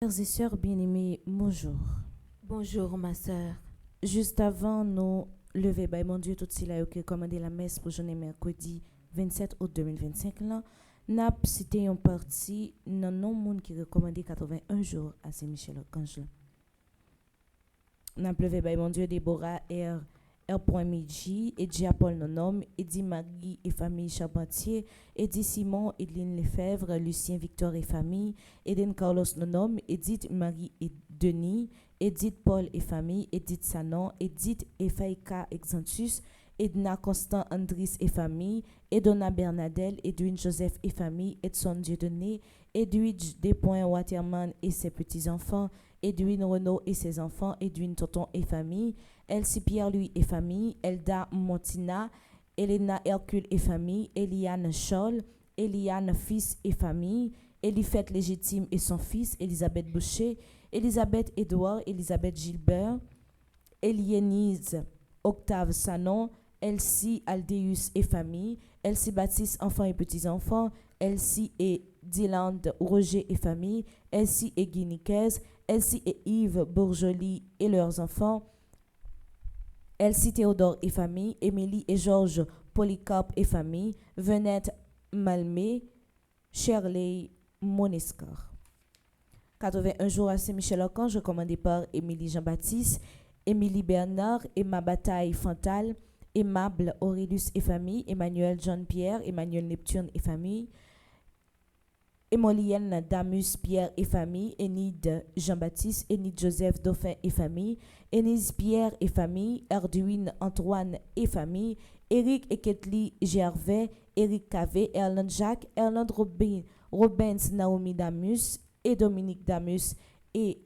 Frères et sœurs bien-aimés, bonjour. Bonjour ma sœur. Juste avant nous lever, mon Dieu, tout cela qui a commandé la messe pour journée mercredi 27 août 2025 là, n'a cité une partie dans non monde qui recommandé 81 jours à Saint-Michel Archange. N'a levé mon Dieu Déborah R.Midji, et Paul Nonom, Eddy Marie et famille Charpentier, Eddy Simon, Edline Lefebvre, Lucien Victor et famille, Eden Carlos Nonom, Edith Marie et Denis, Edith Paul et famille, Edith Sanon, Edith et Faïka Exantus, Edna Constant Andris et famille, Edona Bernadelle, Edwin Joseph et famille, Edson Dieudonné, Edwidge Despoints Waterman et ses petits-enfants, Edwin Renaud et ses enfants, Edwin Tonton et famille, Elsie Pierre-Louis et famille, Elda Montina, Elena Hercule et famille, Eliane Scholl, Eliane fils et famille, Elifette Légitime et son fils, Elisabeth Boucher, Elisabeth Edouard, Elisabeth Gilbert, Eliénise Octave Sanon, Elsie Aldéus et famille, Elsie Baptiste enfants et petits-enfants, Elsie et Dylan Roger et famille, Elsie et Guiniquez, Elsie et Yves Bourjoli et leurs enfants, Elsie Théodore et famille, Émilie et Georges Polycarpe et famille, Venette Malmé, Shirley Monescar. 81 jours à Saint-Michel-Archange, commandé par Émilie Jean-Baptiste, Émilie Bernard, Emma Bataille Fantal, Aimable Aurélus et famille, Emmanuel John-Pierre, Emmanuel Neptune et famille, Émolienne Damus Pierre et famille, Enid Jean-Baptiste, Enid Joseph Dauphin et famille, Enise Pierre et famille, Erduine Antoine et famille, Éric et Ketli Gervais, Éric Cavé, Erland Jacques, Erland Robens Naomi Damus et Dominique Damus et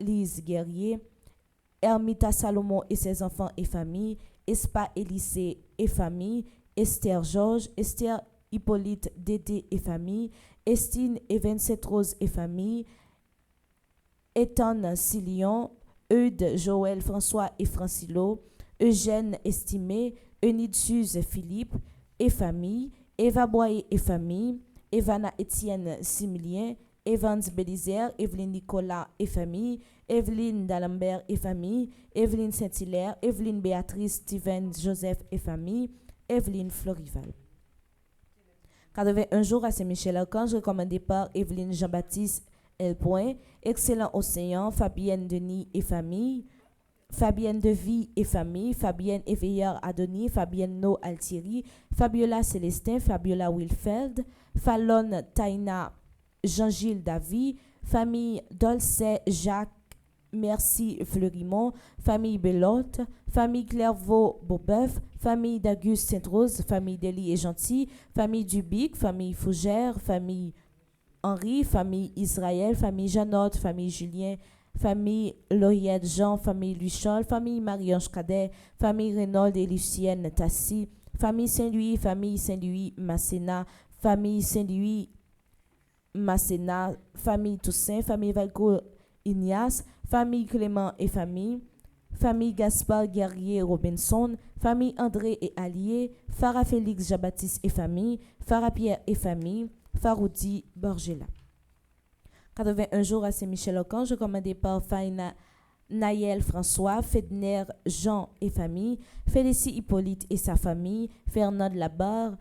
Lise Guerrier, Ermita Salomon et ses enfants et famille, Espa Élysée et famille, Esther Georges, Esther Hippolyte Dédé et famille, Estine et 27 Rose et famille, Ethan Silion, Eudes Joël François et Francilo, Eugène Estimé, Eunide Suze Philippe et famille, Eva Boyer et famille, Evana Étienne Similien, Evans Bélizer, Evelyne Nicolas et famille, Evelyne D'Alembert et famille, Evelyne Saint-Hilaire, Evelyne Béatrice Steven Joseph et famille, Evelyne Florival. 81 jours à Saint-Michel-Archange, recommandé par Evelyne Jean-Baptiste L. Excellent Océan, Fabienne Denis et famille, Fabienne Devie et famille, Fabienne Éveillard Adonis, Fabienne No Altieri, Fabiola Célestin, Fabiola Wilfeld, Fallon Taina Jean-Gilles Davy, famille Dolce Jacques Merci Fleurimont, famille Belote, famille Clairvaux Beaubeuf, famille d'Auguste Sainte-Rose, famille Dely et Gentil, famille Dubic, famille Fougère, famille Henri, famille Israël, famille Janotte, famille Julien, famille Lauriette Jean, famille Luchol, famille Marie-Ange Cadet, famille Renaud et Lucienne Tassi, famille Saint-Louis Masséna, famille Saint-Louis Masséna, famille Toussaint, famille Valco Ignace, famille Clément et famille, famille Gaspard Guerrier Robinson, famille André et Allier, Farah Félix Jean-Baptiste et famille, Farah Pierre et famille, Faroudi Borgela. 81 jours à Saint-Michel-Archange, commandé par Faina Naël François, Fedner Jean et famille, Félicie Hippolyte et sa famille, Fernand Labarre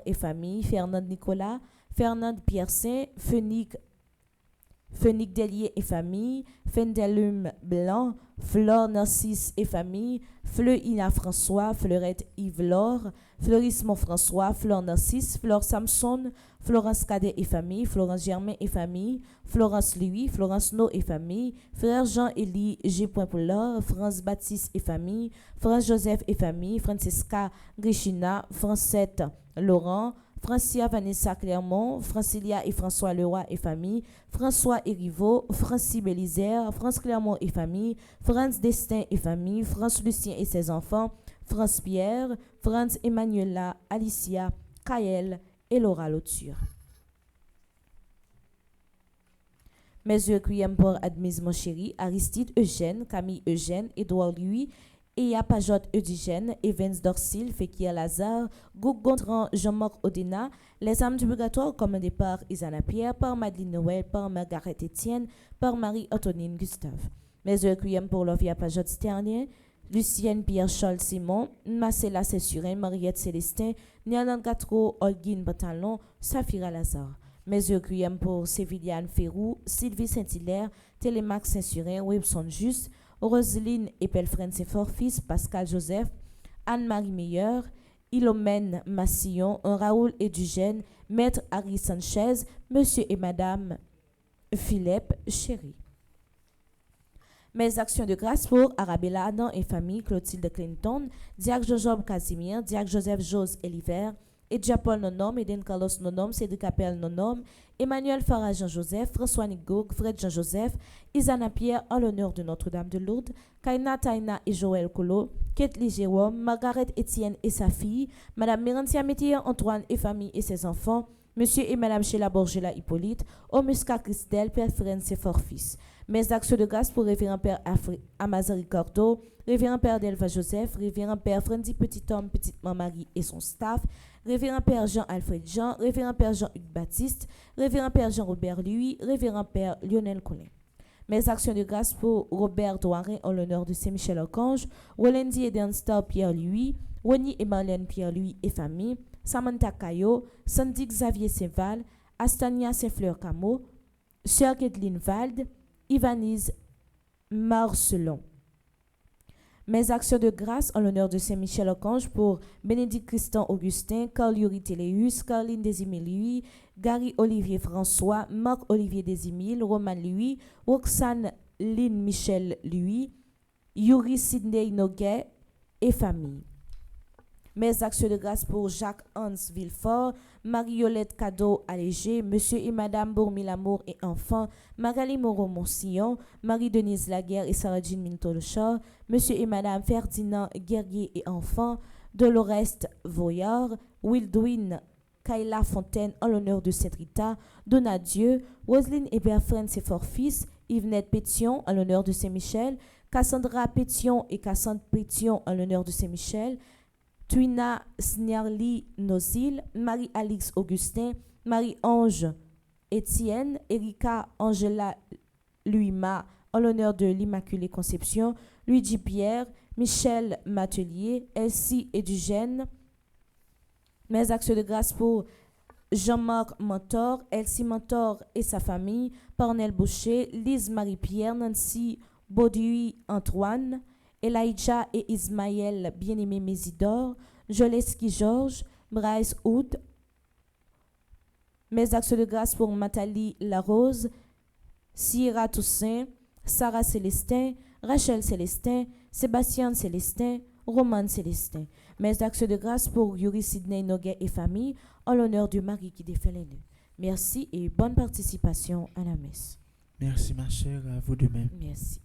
et famille, Fernand Nicolas, Fernand Pierre Saint, Fénique Phénix Délier et famille, Fendelum Blanc, Flore Narcisse et famille, Fleur Ina François, Fleurette Yves-Laure, Fleurismont François, Flore Narcisse, Flore Samson, Florence Cadet et famille, Florence Germain et famille, Florence Louis, Florence No et famille, Frère Jean-Élie G. Poulard, France Baptiste et famille, France Joseph et famille, Francesca Grishina, Francette Laurent, Francia Vanessa Clermont, Francilia et François Leroy et famille, François Erivo, Francis Bélisère, France Clermont et famille, France Destin et famille, France Lucien et ses enfants, France Pierre, France Emmanuela, Alicia, Kael et Laura Lauture. Mes yeux crient pour Admise mon chéri, Aristide Eugène, Camille Eugène, Édouard Louis, Eya Pajot Eudigène, Evans Dorsil, Fekir Lazare, Gontran Jean-Marc Odena, Les âmes du purgatoire commandées par Isana Pierre, par Madeleine Noël, par Margaret Etienne, par Marie-Antonine Gustave. Mes yeux crient pour Lovia Pajot Sternien, Lucienne Pierre Charles Simon, Marcella Cessurin, Mariette Célestin, Nianan Gatro, Olguine Pantalon, Safira Lazare. Mes yeux crient pour Séviliane Ferrou, Sylvie Saint-Hilaire, Télémax Saint-Surin, Webson Juste, Roseline Epelfren Seforfils, Pascal Joseph, Anne-Marie Meilleur, Ilomène Massillon, Raoul Edugène, Maître Harry Sanchez, Monsieur et Madame Philippe Chéri. Mes actions de grâce pour Arabella Adam et famille, Clotilde Clinton, Diac Jojob Casimir, Diac Joseph Jose Eliver, Edja Paul Nonom, Eden Carlos Nonom, Cédric Appel Nonom, Emmanuel Farah Jean-Joseph, François Nigog, Fred Jean-Joseph, Isana Pierre en l'honneur de Notre-Dame de Lourdes, Kaina Taina et Joël Colo, Ketli Jérôme, Margaret Etienne et sa fille, Madame Mérantia Métier, Antoine et famille et ses enfants, Monsieur et Madame Sheila Borgela Hippolyte, Omusca Christelle, Père Frenz et fils. Mes actions de grâce pour Révérend Père Amazari Cordo, Révérend Père Delva Joseph, Révérend Père Frenzy Petit-Homme, Petite-Marie et son staff, Révérend Père Jean-Alfred Jean, Révérend Père Jean-Hugues Baptiste, Révérend Père Jean-Robert Louis, Révérend Père Lionel Collin. Mes actions de grâce pour Robert Douarin en l'honneur de Saint-Michel-Archange, Rolendi et Danstar Pierre-Louis, Rony et Marlène Pierre-Louis et famille, Samantha Caillot, Sandy Xavier Séval, Astania Saint-Fleur Camo, Sœur Kathleen Valde, Ivanise Marcelon. Mes actions de grâce en l'honneur de Saint-Michel-Archange pour Bénédicte Christian Augustin, Carl Yuri Téléus, Caroline Desimile Louis, Gary Olivier François, Marc Olivier Desimile, Roman Louis, Roxane Lynn Michel Louis, Yuri Sidney Noguet et famille. Mes actions de grâce pour Jacques-Hans Villefort, Marie-Yolette Cadeau Allégé, Monsieur et Madame Bourmilamour et enfants, Magali Moreau-Moncillon, Marie-Denise Laguerre et Sarah-Jean Minto-Lechard, Monsieur et Madame Ferdinand Guerrier et enfants, Dolores Voyard, Wildwin Kayla Fontaine en l'honneur de cette Rita, Donadieu, Roselyne et Berfren ses fils, Yvenette Pétion en l'honneur de Saint-Michel, Cassandra Pétion et Cassandre Pétion en l'honneur de Saint-Michel, Twina Snierly Nosil, Marie-Alix Augustin, Marie-Ange Étienne, Erika Angela Luima, en l'honneur de l'Immaculée Conception, Luigi Pierre, Michel Matelier, Elsie Edugène. Mes actions de grâce pour Jean-Marc Mentor, Elsie Mentor et sa famille, Parnell Boucher, Lise Marie-Pierre, Nancy Bauduit Antoine, Elijah et Ismaël Bien-Aimé Mésidor, Joleski Georges, Bryce Hood. Mes actions de grâce pour Nathalie Larose, Sierra Toussaint, Sarah Célestin, Rachel Célestin, Sébastien Célestin, Roman Célestin. Mes actions de grâce pour Yuri Sidney Noguet et famille, en l'honneur du mari qui défait les nœuds. Merci et bonne participation à la messe. Merci ma chère, à vous de même. Merci.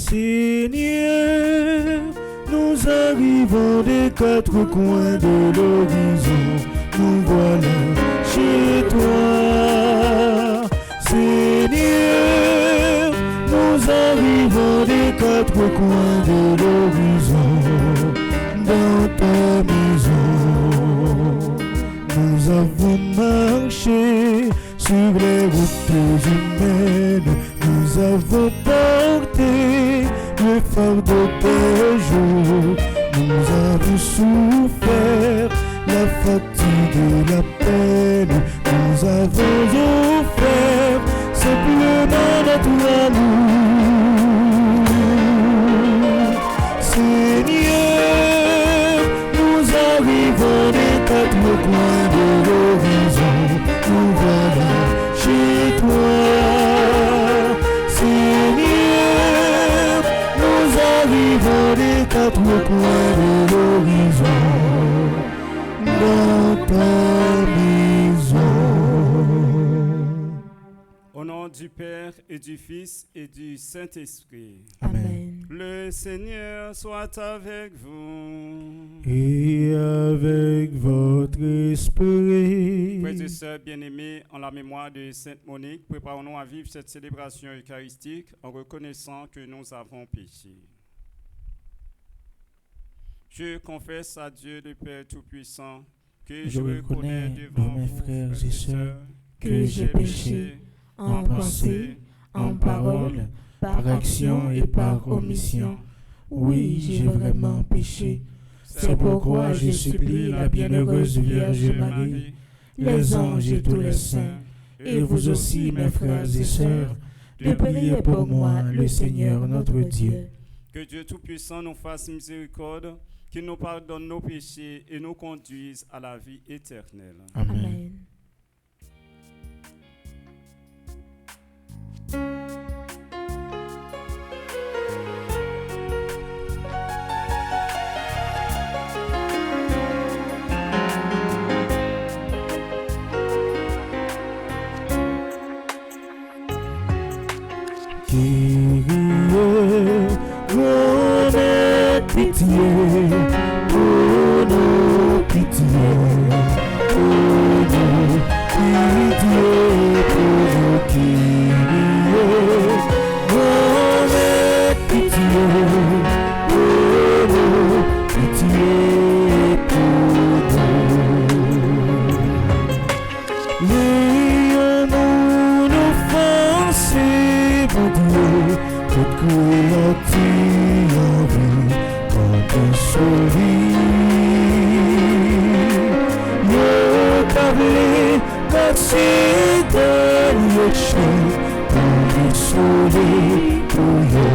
Seigneur, nous arrivons des quatre coins de l'horizon. Nous voilà chez toi. Seigneur, nous arrivons des quatre coins de l'horizon. Dans ta maison, nous avons marché sur les routes humaines. Nous avons porté le fardeau des jours. Nous avons souffert la fatigue et la peine. Nous avons offert simplement notre amour. Seigneur, nous arrivons des quatre coins de l'horizon. Nous voilà chez toi. Seigneur, nous arrivons des quatre coins de l'horizon. Dans ta maison. Au nom du Père et du Fils et du Saint-Esprit. Amen. Le Seigneur soit avec vous. Et avec votre esprit. Frères et sœurs bien-aimés, en la mémoire de Sainte Monique, préparons-nous à vivre cette célébration eucharistique en reconnaissant que nous avons péché. Je confesse à Dieu le Père Tout-Puissant que je reconnais devant mes vous, frères et sœurs, que j'ai péché en pensée, en parole, par action et par omission. Oui, j'ai vraiment péché. C'est pourquoi je supplie la bienheureuse Vierge Marie, les anges et tous les saints, et vous aussi, mes frères et sœurs, de prier pour moi, le Seigneur notre Dieu. Que Dieu Tout-Puissant nous fasse miséricorde, qu'il nous pardonne nos péchés et nous conduise à la vie éternelle. Amen. Amen. Kyrie, prenez pitié pour nous, pitié pour nous, pitié pour nous, Kyrie, prenez pitié pour nous, pitié pour nous. Lions-nous nos forces, mon Dieu, toute créature en vie, quand on sourit. Yo tablé, merci de l'yéché, pour les soleil, pour yo,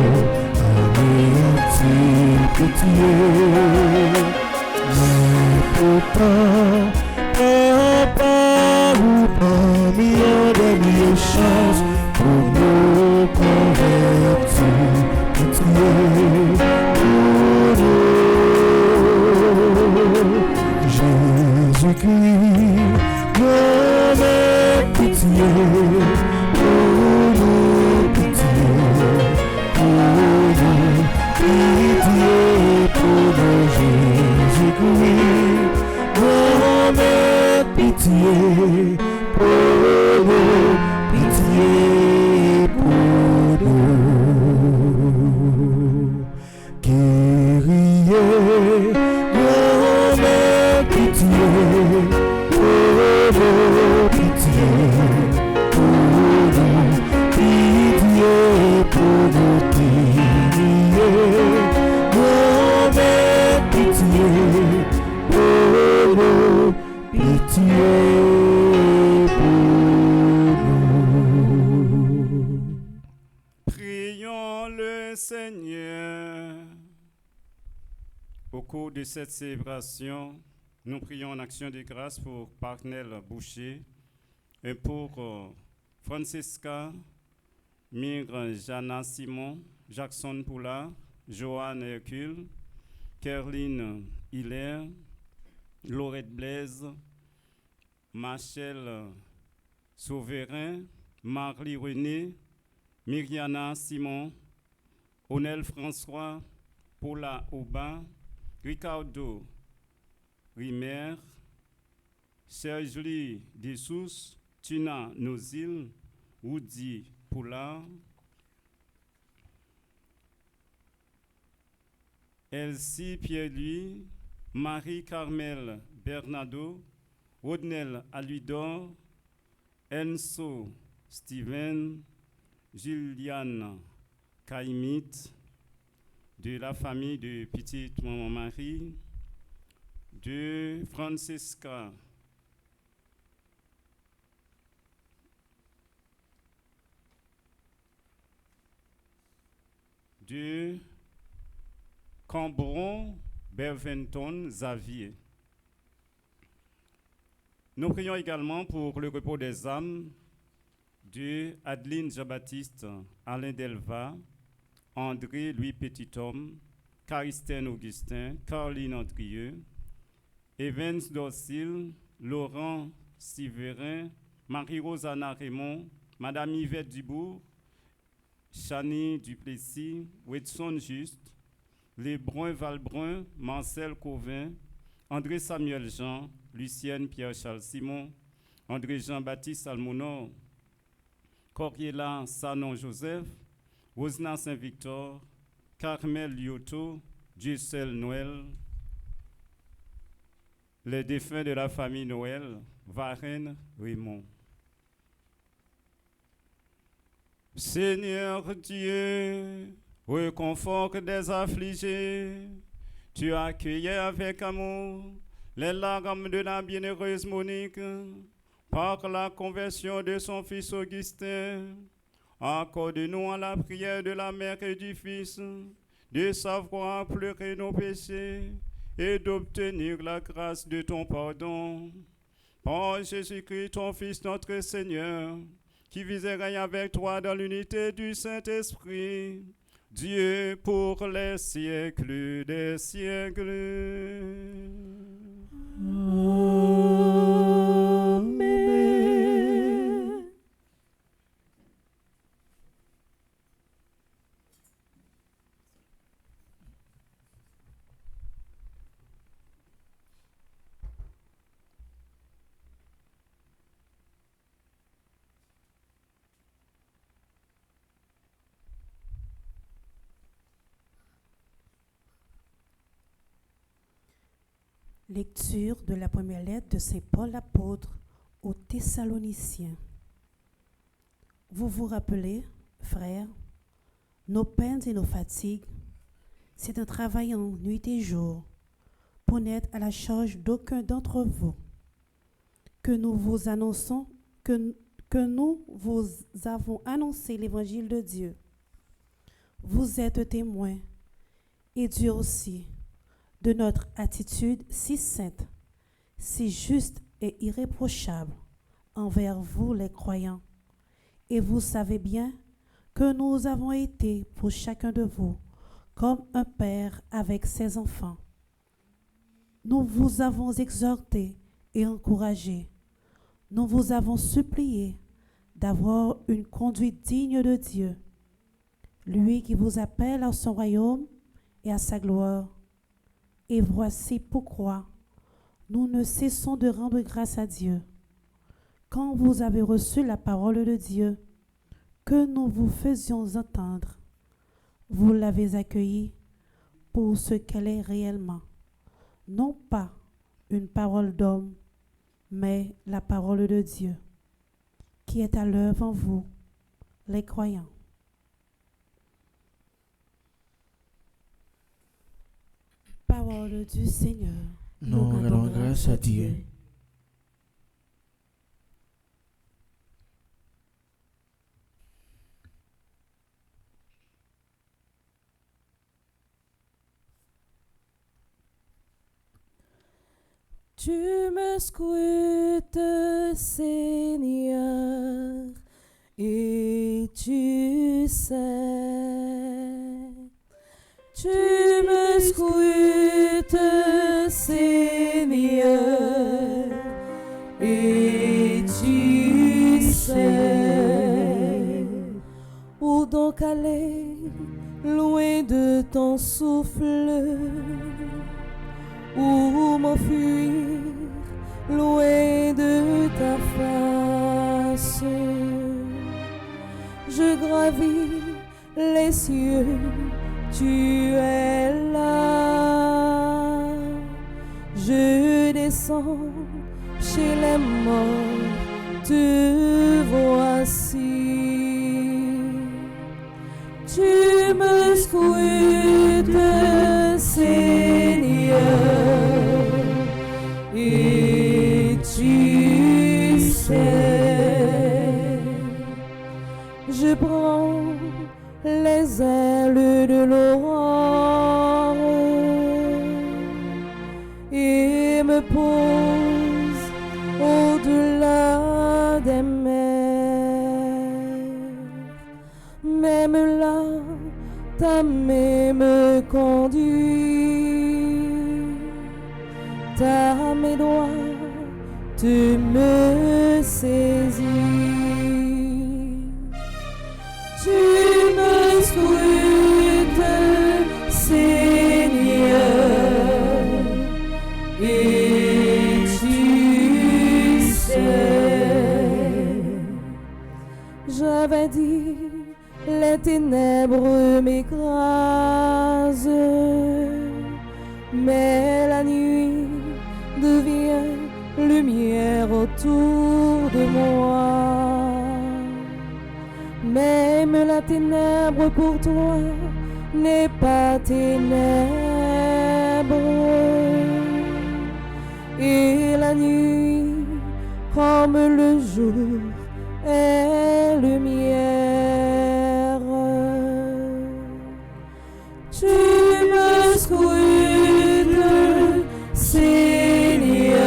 anéantir pitié. Mais pourtant, par ou parmi en dernière chance, pour nous convertir, pitié pour nous. Jésus-Christ, donnez pitié pour nous, pitié pour nous, pitié pour nous, Jésus-Christ, donnez pitié pour nous, pitié pour nous. Kyrie, donnez pitié pour nous, pitié pour nous, pitié pour nous, Kyrie, donnez pitié pour nous, pitié pour nous. Prions le Seigneur. Au cours de cette célébration, nous prions en action de grâce pour Parnell Boucher et pour Francesca, Migre Jana Simon, Jackson Poula, Joanne Hercule, Kerline Hilaire, Laurette Blaise, Machel Sauverin, Marie René, Myriana Simon, Onel François, Paula Aubin, Ricardo Rimer, Serge-Louis Dessous, Tina Nozil, Woody Poulard, Elsie Pierre-Louis, Marie-Carmel Bernardo, Rodnel Aluidor, Enso Steven, Juliane Caïmit, de la famille de Petite Maman Marie, de Francesca de Cambron Berventon Xavier. Nous prions également pour le repos des âmes de Adeline Jean-Baptiste, Alain Delva, André Louis Petithomme, Caristène Augustin, Caroline Andrieux, Evans Dorsil, Laurent Siverin, Marie-Rosanna Raymond, Madame Yvette Dubourg, Chani Duplessis, Wedson Juste, Lebrun Valbrun, Marcel Cauvin, André Samuel Jean, Lucienne Pierre-Charles Simon, André Jean-Baptiste Almonor, Coriela Sanon Joseph, Rosna Saint-Victor, Carmel Lyoto, Gisèle Noël, les défunts de la famille Noël, Varenne Raymond. Seigneur Dieu, réconforte des affligés, tu accueillais avec amour les larmes de la bienheureuse Monique par la conversion de son fils Augustin. Accorde-nous à la prière de la mère et du fils de savoir pleurer nos péchés et d'obtenir la grâce de ton pardon. Par Jésus-Christ, ton Fils, notre Seigneur, qui vit et règne avec toi dans l'unité du Saint-Esprit, Dieu pour les siècles des siècles. Amen. Lecture de la première lettre de Saint Paul apôtre aux Thessaloniciens. Vous vous rappelez, frères, nos peines et nos fatigues, c'est un travail en nuit et jour pour n'être à la charge d'aucun d'entre vous. Que nous vous annonçons, que nous vous avons annoncé l'évangile de Dieu. Vous êtes témoins, et Dieu aussi, de notre attitude si sainte, si juste et irréprochable envers vous les croyants. Et vous savez bien que nous avons été pour chacun de vous comme un père avec ses enfants. Nous vous avons exhorté et encouragé. Nous vous avons supplié d'avoir une conduite digne de Dieu, lui qui vous appelle à son royaume et à sa gloire. Et voici pourquoi nous ne cessons de rendre grâce à Dieu. Quand vous avez reçu la parole de Dieu, que nous vous faisions entendre, vous l'avez accueillie pour ce qu'elle est réellement, non pas une parole d'homme, mais la parole de Dieu, qui est à l'œuvre en vous, les croyants. Parole du Seigneur. Nous rendons grâce à Dieu. Tu me scrutes, Seigneur, et tu sais. Tu me scrutes, Seigneur, et tu sais. Où donc aller loin de ton souffle, ou m'enfuir, loin de ta face. Je gravis les cieux, tu es là. Je descends chez les morts, te voici. Tu me scrutes, Seigneur, et tu sais, je prends les ailes de l'aurore et me pose au-delà des mers. Même là, ta main me conduit, ta mes doigts tu me saisis. Tu me scrutes, Seigneur, et tu sais. J'avais dit, les ténèbres m'écrasent, mais la nuit devient lumière autour de moi. Même la ténèbre pour toi n'est pas ténèbre, et la nuit comme le jour est lumière. Tu me scrutes, Seigneur,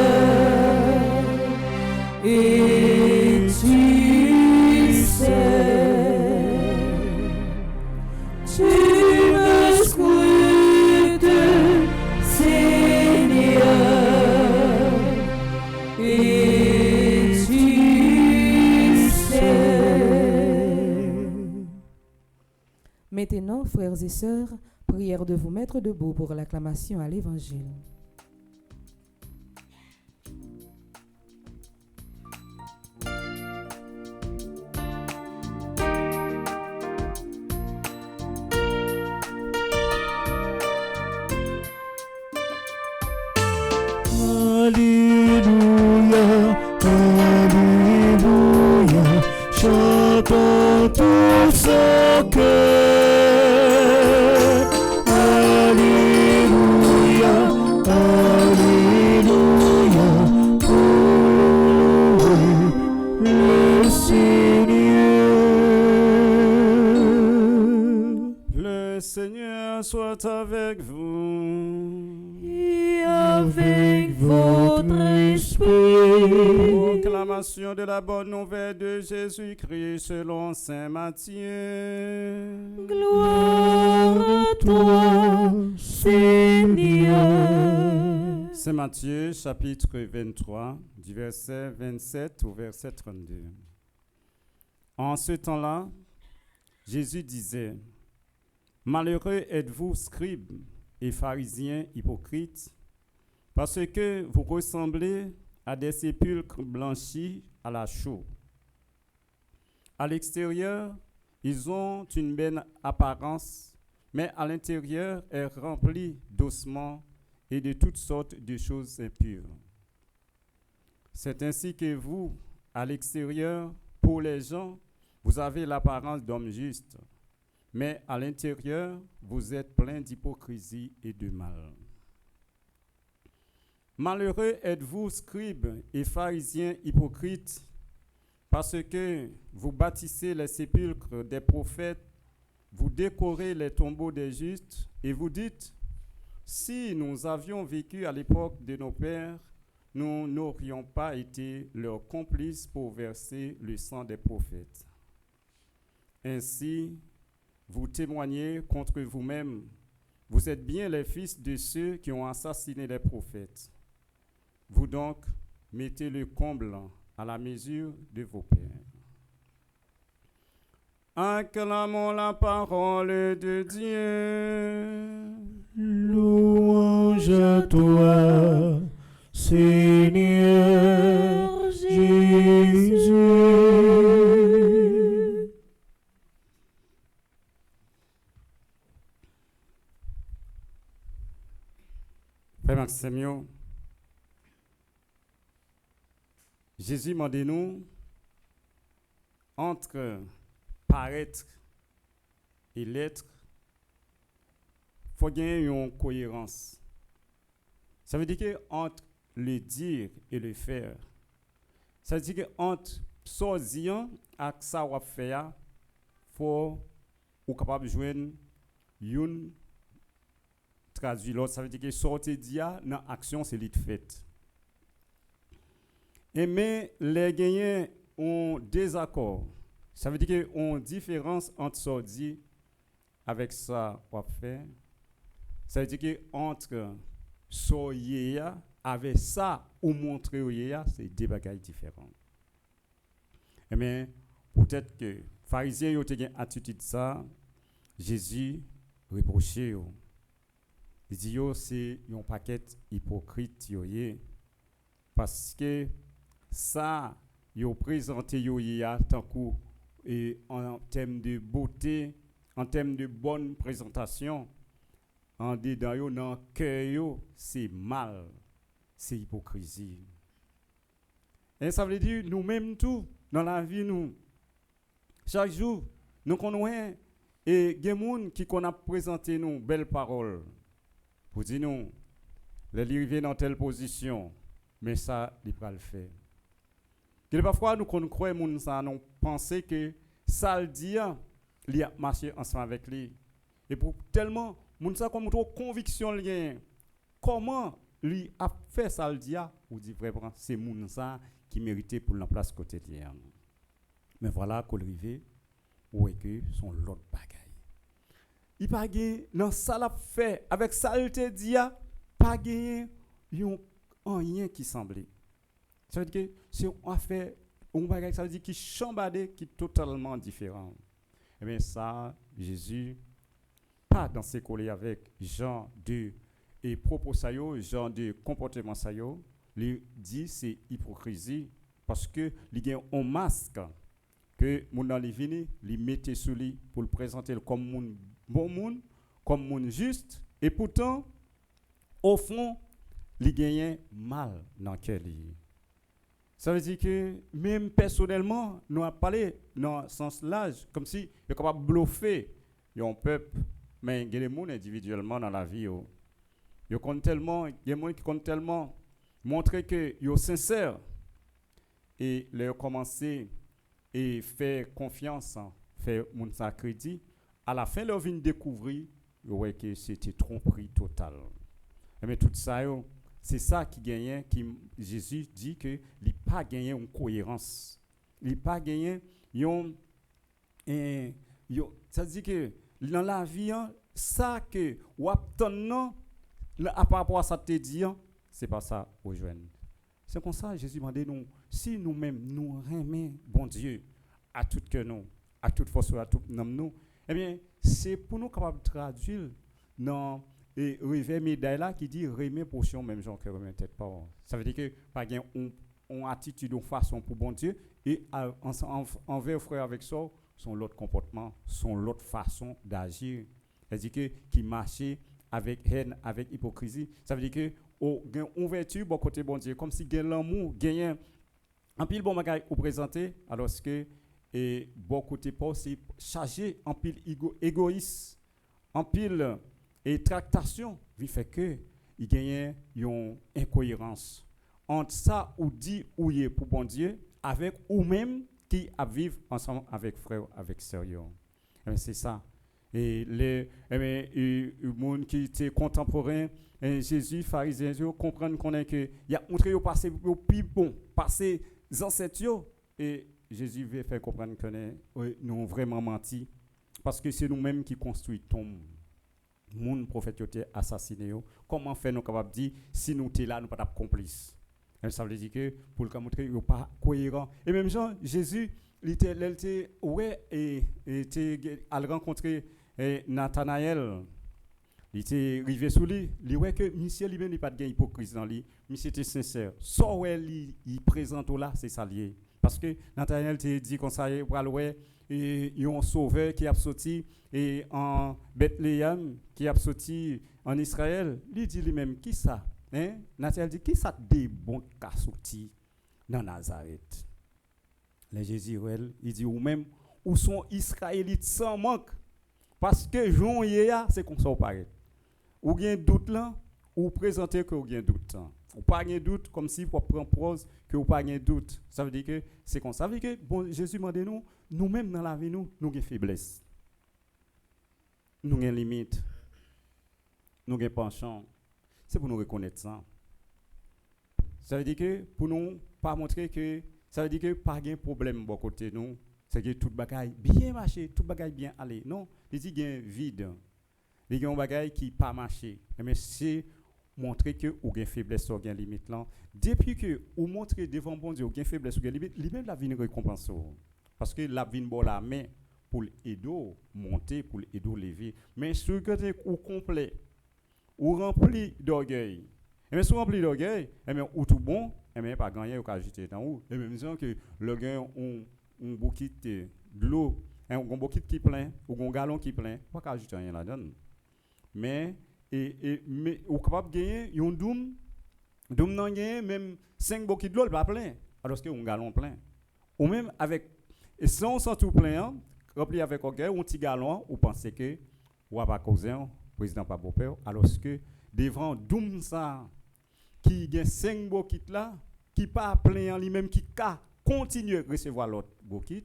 et tu sais. Tu me scrutes, Seigneur, et tu sais. Maintenant, frères et sœurs, prière de vous mettre debout pour l'acclamation à l'Évangile. Alléluia, Alléluia, chantons tous au cœur. Alléluia, Alléluia, pour le Seigneur. Le Seigneur soit avec vous. Et avec votre esprit. Proclamation de la bonne nouvelle de Jésus-Christ selon saint Matthieu. Gloire à toi, Seigneur. Saint Matthieu, chapitre 23, du verset 27 au verset 32. En ce temps-là, Jésus disait, « Malheureux êtes-vous, scribes et pharisiens hypocrites, parce que vous ressemblez à des sépulcres blanchis à la chaux. À l'extérieur, ils ont une belle apparence, mais à l'intérieur est rempli d'ossements et de toutes sortes de choses impures. C'est ainsi que vous, à l'extérieur, pour les gens, vous avez l'apparence d'hommes justes, mais à l'intérieur, vous êtes pleins d'hypocrisie et de mal. Malheureux êtes-vous, scribes et pharisiens hypocrites, parce que vous bâtissez les sépulcres des prophètes, vous décorez les tombeaux des justes, et vous dites, si nous avions vécu à l'époque de nos pères, nous n'aurions pas été leurs complices pour verser le sang des prophètes. Ainsi, vous témoignez contre vous-même. Vous êtes bien les fils de ceux qui ont assassiné les prophètes. Vous donc, mettez le comble à la mesure de vos pères. Acclamons la parole de Dieu. Louange à toi, Seigneur Jésus. Frère Maximien, Jésus m'a dit nous entre paraître et l'être, il faut gagner une cohérence. Ça veut dire que entre le dire et le faire, ça veut dire que entre sortir et ça va faire, faut ou capable de joindre une traduit l'autre. Ça veut dire que sortir dia dans action c'est lit fait. Et mais les gagnants ont désaccord. Ça veut dire que on différence entre sortir avec ça qu'on fait. Ça veut dire que entre soyer avec ça ou montrer c'est deux bagages différents. Mais peut-être que pharisiens ont une attitude ça, Jésus reprochait. Il dit c'est un paquet hypocrite parce que ça yo présenté yo tant coup et en termes de beauté, en termes de bonne présentation, en dedans yo dans cœur yo c'est mal, c'est hypocrisie. Et ça veut dire nous-mêmes tout dans la vie nous chaque jour nous connaissons et des gens qui qu'on a présenté nous belles paroles pour dire nous les arriver dans telle position mais ça il pas le faire. Et parfois nous croyons moun ça nous penser que ça le dit il a marché ensemble avec lui et pour tellement moun ça comme trop conviction lien comment lui a fait ça le dit ou dit vraiment c'est moun ça qui méritait pour la place côté de lui. Mais voilà qu'on arrive où est que son l'autre bagaille. Il pas gagné dans ça l'a fait avec ça il te dit pas gagné rien qui semblait. Ça veut dire que si on a fait un bagage, ça veut dire qu'il chambadé, qui est totalement différent. Et bien ça, Jésus, pas dans ses collés avec genre de propos ça genre de comportement ça lui dit c'est hypocrisie parce que il y a un masque que mon dans les vini, lui mettait sous lui pour le présenter comme mon bon monde, comme mon juste et pourtant au fond, il gagne mal dans quel lit. Ça veut dire que même personnellement, nous avons parlé dans ce sens-là, comme si il est capable de bluffer un peuple, mais il y a des gens individuellement dans la vie. Il y a des gens qui comptent tellement montrer que ils sont sincères et leur commencer et faire confiance, faire mon crédit. À la fin, leur vient découvrir que c'était tromperie totale. Mais tout ça, c'est ça qui gagne, qui Jésus dit que il n'a pas gagné une cohérence. Il n'a pas gagné ça dit que dans la vie, ça que ou attendant par rapport à ça te dit, c'est pas ça aujourd'hui. C'est comme ça Jésus m'a dit nous si nous-mêmes nous aimons bon Dieu à tout que nous, à toute force à tout nous, eh bien c'est pour nous capables de traduire dans et réveil médaille là qui dit remet portion même gens que remet tête pas. Ça veut dire que pas gain on attitude, on façon pour bon Dieu et envers frère avec ça son l'autre comportement, son l'autre façon d'agir. C'est-à-dire que qui marchait avec haine, avec hypocrisie. Ça veut dire que gain ouverture bon côté bon Dieu comme si gain l'amour, gain en pile bon bagage ou présenter alors que et bon côté pas aussi chargé en pile égoïste, en pile et tractation, il fait que il gagne une incohérence entre ça ou dit ou est pour bon Dieu avec ou même qui a vivre ensemble avec frère avec sérieux. C'est ça. Et les monde qui était contemporain Jésus pharisiens comprennent qu'on est que il a montré au passé au plus bon passé ancêtres et Jésus veut faire comprendre que nous vraiment menti parce que c'est nous-mêmes qui construisons moun prophète yo té assassiné yo comment faire nous capable dire si nous t'es là nous pas complice ça veut dire que pour le montrer yo pas cohérent et même Jean Jésus il était ouais et était à rencontrer Nathanaël. Il était arrivé sous lui, il ouais que monsieur lui-même il pas de hypocrisie dans lui, monsieur était sincère. So ouais il présente là, c'est ça lié. Parce que Nathanaël te dit comme ça pour ouais et un sauveur qui a sorti et en Bethléem qui a sorti en Israël, il dit lui-même qui ça hein? Nathanaël dit qui ça des bons qui a sorti dans Nazareth. Les Jésus il dit ou même où sont Israélites sans manque parce que Jean Yéa c'est comme ça au paraît. Ou bien doute là ou présenter que ou bien doute. Ou pas de doute comme si pour prendre prose que ou pas de doute. Ça veut dire que c'est comme ça. Ça veut dire que bon Jésus m'a dit nous-mêmes dans la vie nous avons faiblesse. Nous avons limite. Nous avons penchant. C'est pour nous reconnaître ça. Ça veut dire que pour nous pas montrer que ça veut dire que pas de problème de côté nous. C'est que tout bagaille bien marché, tout bagaille bien aller. Non, il dit qu'il y a un vide. Il y a un bagaille qui pas marché. Mais c'est montrer que ou gain faiblesse ou gain limite là. Depuis que ou montrer devant bon Dieu ou gain faiblesse ou gain limite, lui-même la vie nous récompense. Parce que la vie bon la main pour aider monter, pour aider lever. Mais ce côté ou complet ou rempli d'orgueil. Et même si rempli d'orgueil, et même ou tout bon, et même pas gagner ou ajouter dans ou. Et même disons que le gain on bouquet de l'eau, un bouquet qui plein ou un galon qui plein, pas ajouter rien là-dedans. Mais ou capable gagner un doum non gagner même 5 bouquets de l'eau pas plein alors que un galon plein. Ou même avec et si on sent tout plein, rempli avec orgueil un petit galon, ou pensez que ou pas causer président pas beau-père alors que devant doum ça qui gagne 5 bouquets là qui pas plein en lui-même qui ka continuer recevoir l'autre bouquet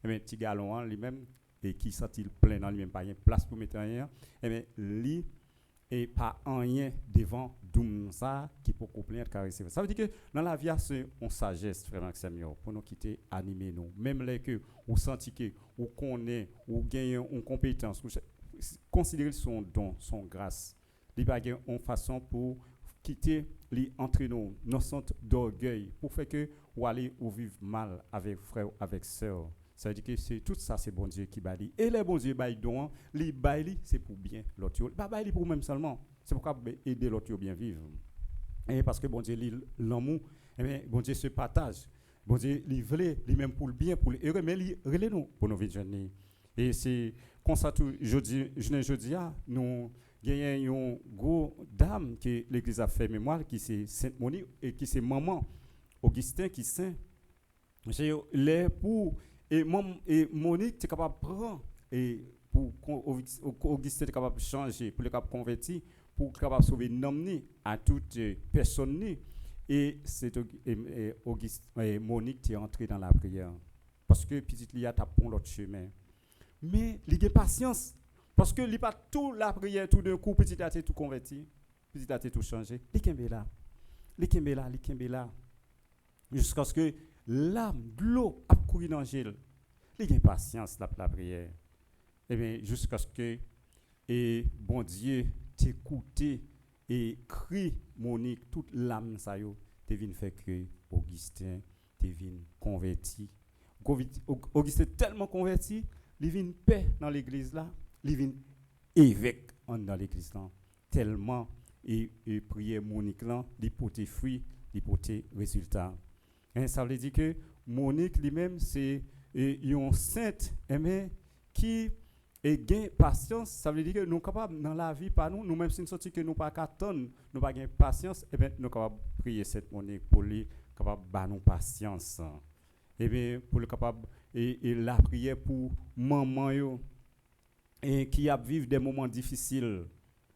et bien petit galon lui-même et qui sent-il plein dans lui-même pas rien place pour mettre rien et bien lui et pas rien devant doum ça qui peut compléter caresser. Ça veut dire que dans la vie c'est une sagesse frère Maxime pour nous quitter animer nous même les que ou senti que ou connaît ou gagne une compétence considérer son don son grâce il pas une façon pour quitter les entre nous nos centres d'orgueil pour faire que ou aller ou vivre mal avec frère avec sœur. Ça veut dire que c'est tout ça c'est bon Dieu qui baille et les bon Dieu baille don les baille c'est pour bien l'autre pas baille pour même seulement c'est pour aider l'autre bien vivre et parce que bon Dieu l'amour et bien bon Dieu se partage bon Dieu livrer lui même pour le bien pour le heureux mais il relève nous pour nos vies et c'est comme ça tout jeudi nous gagnons une gros dame que l'église a fait mémoire qui c'est Sainte Monique et qui c'est maman Augustin qui saint j'ai les pour et Monique est capable de prendre et pour Augustin est capable de changer pour le capable convertir pour capable sauver l'homme à toute personne et c'est Augustin Monique qui est entrée dans la prière parce que petite Lia t'a pris l'autre chemin mais il a patience parce que il pas tout la prière tout d'un coup petit à petit tout converti petit à petit tout changé il kembe là jusqu'à ce que l'âme de l'eau a couru dans l'angile il a patience la prière et bien jusqu'à ce que et bon Dieu t'écouter et crie Monique toute l'âme ça yo te vinn faire que Augustin te vinn converti Augustin tellement converti il vient paix dans l'église là il vient évêque dans l'église là tellement et prière Monique là il porter fruit il porter résultat et ça veut dire que Monique lui-même c'est une sainte mais qui et gain patience ça veut dire que nous capables dans la vie par nous même si nous sorti que nous pas attendre nous pas gain patience et bien nous capable prier cette Monique pour lui capable ba nous patience et bien pour le capable et la prière pour maman yo et qui a vivre des moments difficiles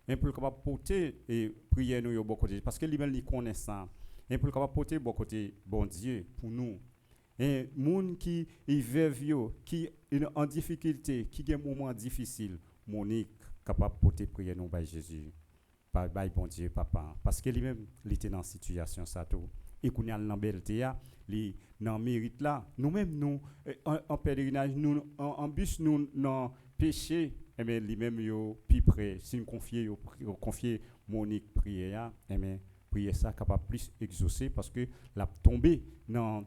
et pour le capable porter et prier nous yo bon côté parce que lui-même il connaît ça et pour le capable porter bon côté bon Dieu pour nous et moun qui vivent yo qui en difficulté qui des moments difficiles Monique capable porter prier nous par Jésus par bon Dieu papa parce que lui-même il était dans situation ça tout et qu'on a l'embelleté li dans mérite là nous-mêmes nous en pèlerinage nous en bus nous dans péché et bien lui-même yo plus près si nous confier Monique prière et bien prier ça capable plus exaucer parce que la tombée dans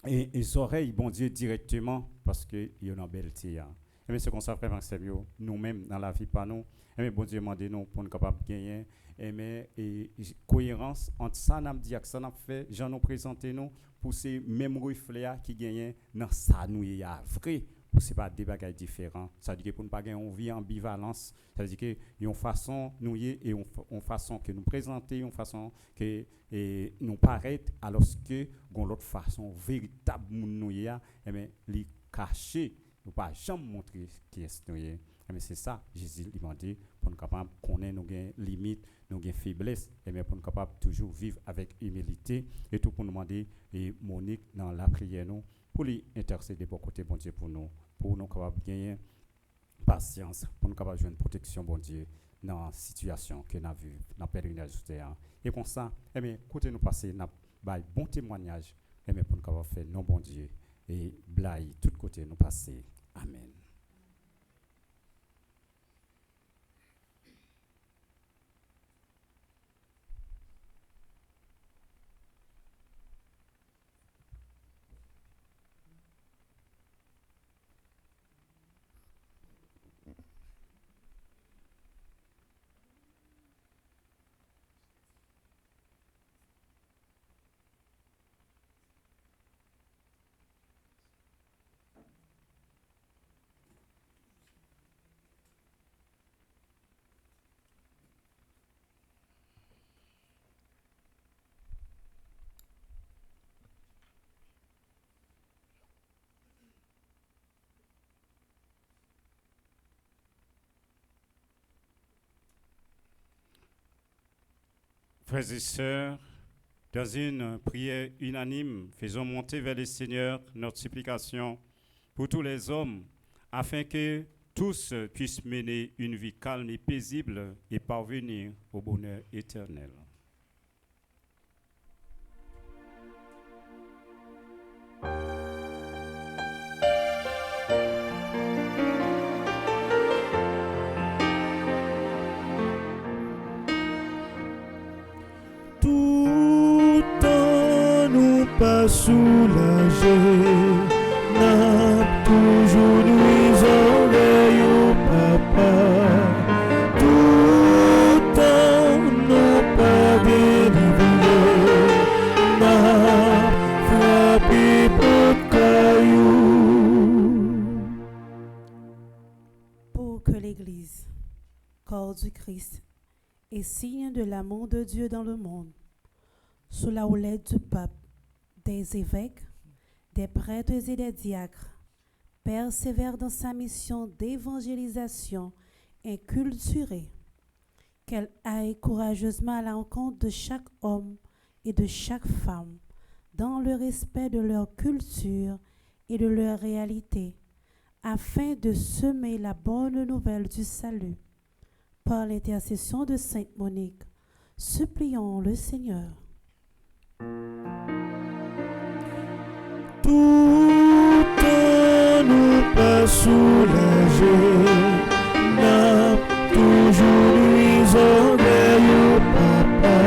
et les oreilles, bon Dieu, directement, parce qu'il y a une belle tia. Et bien, c'est comme ça, frère Maxime, nous-mêmes, dans la vie, pas nous. Et bien, bon Dieu, demandez-nous pour nous capables de gagner. Et bien, cohérence entre ça, nous dit que ça, nous fait, j'en nous présenter nous, pour ces mêmes reflets qui gagnent dans ça, nous, il y a vrai. Pour ce pas des bagages différents. Ça veut dire que pour ne pas gagner, on vit en ambivalence. Ça veut dire que y a une façon nous y et une façon que nous présenter, une façon que nous paraître, alors que l'autre façon véritable nous y a, et bien, les cacher, nous pas jamais montrer qui est nous y. Et bien, c'est ça, Jésus lui demandé pour nous capable connaître nos limites, nos faiblesses, et bien pour nous capable toujours vivre avec humilité et tout pour nous demander et Monique dans la prière nous pour lui intercéder pour côté bon Dieu pour nous capables de gagner patience, pour nous capables de jouer une protection, bon Dieu, dans la situation que nous avons vue, dans le pèlerinage de terre. Et comme ça, eh bien, côté nous passer, nous avons bon témoignage, eh bien, pour nous capables de faire non, bon Dieu, et blaye, tout côté nous passer. Amen. Frères et sœurs, dans une prière unanime, faisons monter vers le Seigneur notre supplication pour tous les hommes, afin que tous puissent mener une vie calme et paisible et parvenir au bonheur éternel. Pas soulagé, n'a toujours nuit oreille au papa. Tout temps n'a pas délivré, n'a frappé pour caillou. Pour que l'Église, corps du Christ, est signe de l'amour de Dieu dans le monde, sous la houlette du pape, des évêques, des prêtres et des diacres, persévère dans sa mission d'évangélisation inculturée, qu'elle aille courageusement à l'encontre de chaque homme et de chaque femme, dans le respect de leur culture et de leur réalité, afin de semer la bonne nouvelle du salut. Par l'intercession de Sainte Monique, supplions le Seigneur. Tout en nous pas soulagé, n'a toujours nuit oreille au papa.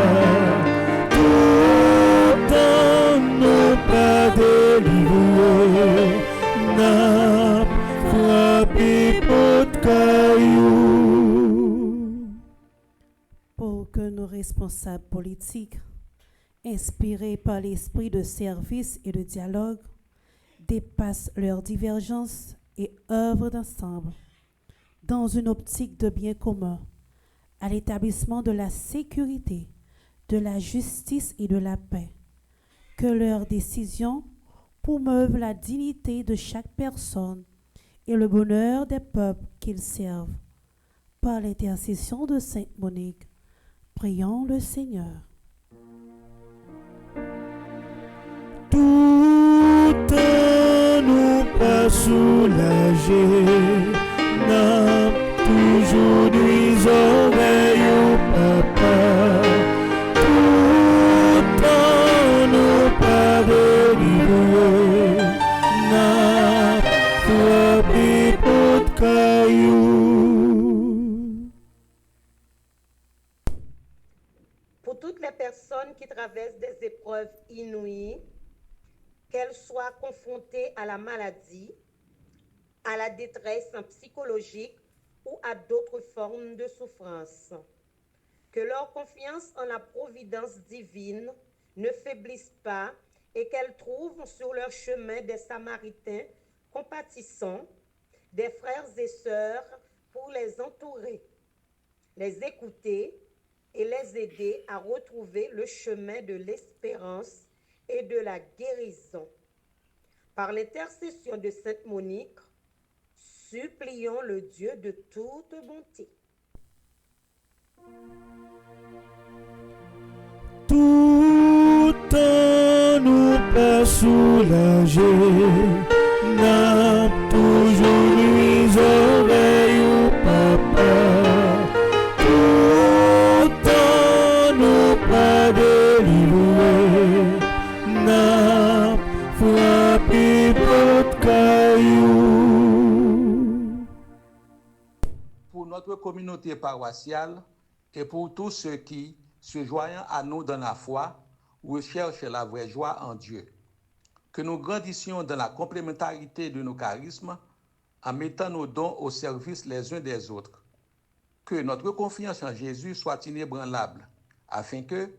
Tout en nous pas délivré, n'a frappé pour caillou. Pour que nos responsables politiques, inspirés par l'esprit de service et de dialogue, dépassent leurs divergences et œuvrent ensemble, dans une optique de bien commun, à l'établissement de la sécurité, de la justice et de la paix. Que leurs décisions promeuvent la dignité de chaque personne et le bonheur des peuples qu'ils servent. Par l'intercession de Sainte Monique, prions le Seigneur. Tout en nous pas soulagé, n'a toujours nuit oreille au papa. Tout en nous pas délivré, n'a frappé pour caillou. Pour toutes les personnes qui traversent des épreuves inouïes, qu'elles soient confrontées à la maladie, à la détresse psychologique ou à d'autres formes de souffrance. Que leur confiance en la providence divine ne faiblisse pas et qu'elles trouvent sur leur chemin des Samaritains compatissants, des frères et sœurs pour les entourer, les écouter et les aider à retrouver le chemin de l'espérance et de la guérison. Par l'intercession de Sainte Monique, supplions le Dieu de toute bonté. Tout en nous pas soulagé, n'a toujours mis oreilles au papa. Tout en nous pas délivré, n'a frappé votre caillou. Pour notre communauté paroissiale et pour tous ceux qui, se joignant à nous dans la foi, recherchent la vraie joie en Dieu. Que nous grandissions dans la complémentarité de nos charismes en mettant nos dons au service les uns des autres. Que notre confiance en Jésus soit inébranlable, afin que,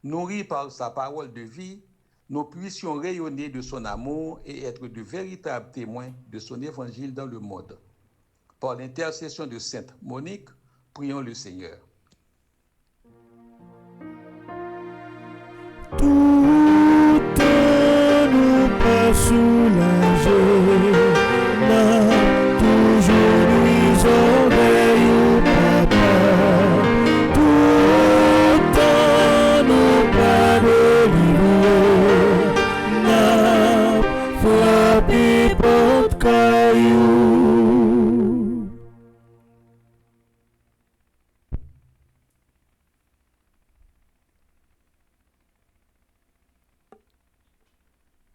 nourris par sa parole de vie, nous puissions rayonner de son amour et être de véritables témoins de son évangile dans le monde. Par l'intercession de Sainte Monique, prions le Seigneur. Tout en nous pas soulagé, n'a toujours mis oreilles au papa. Tout en nous pas délivré, n'a frappé votre caillou.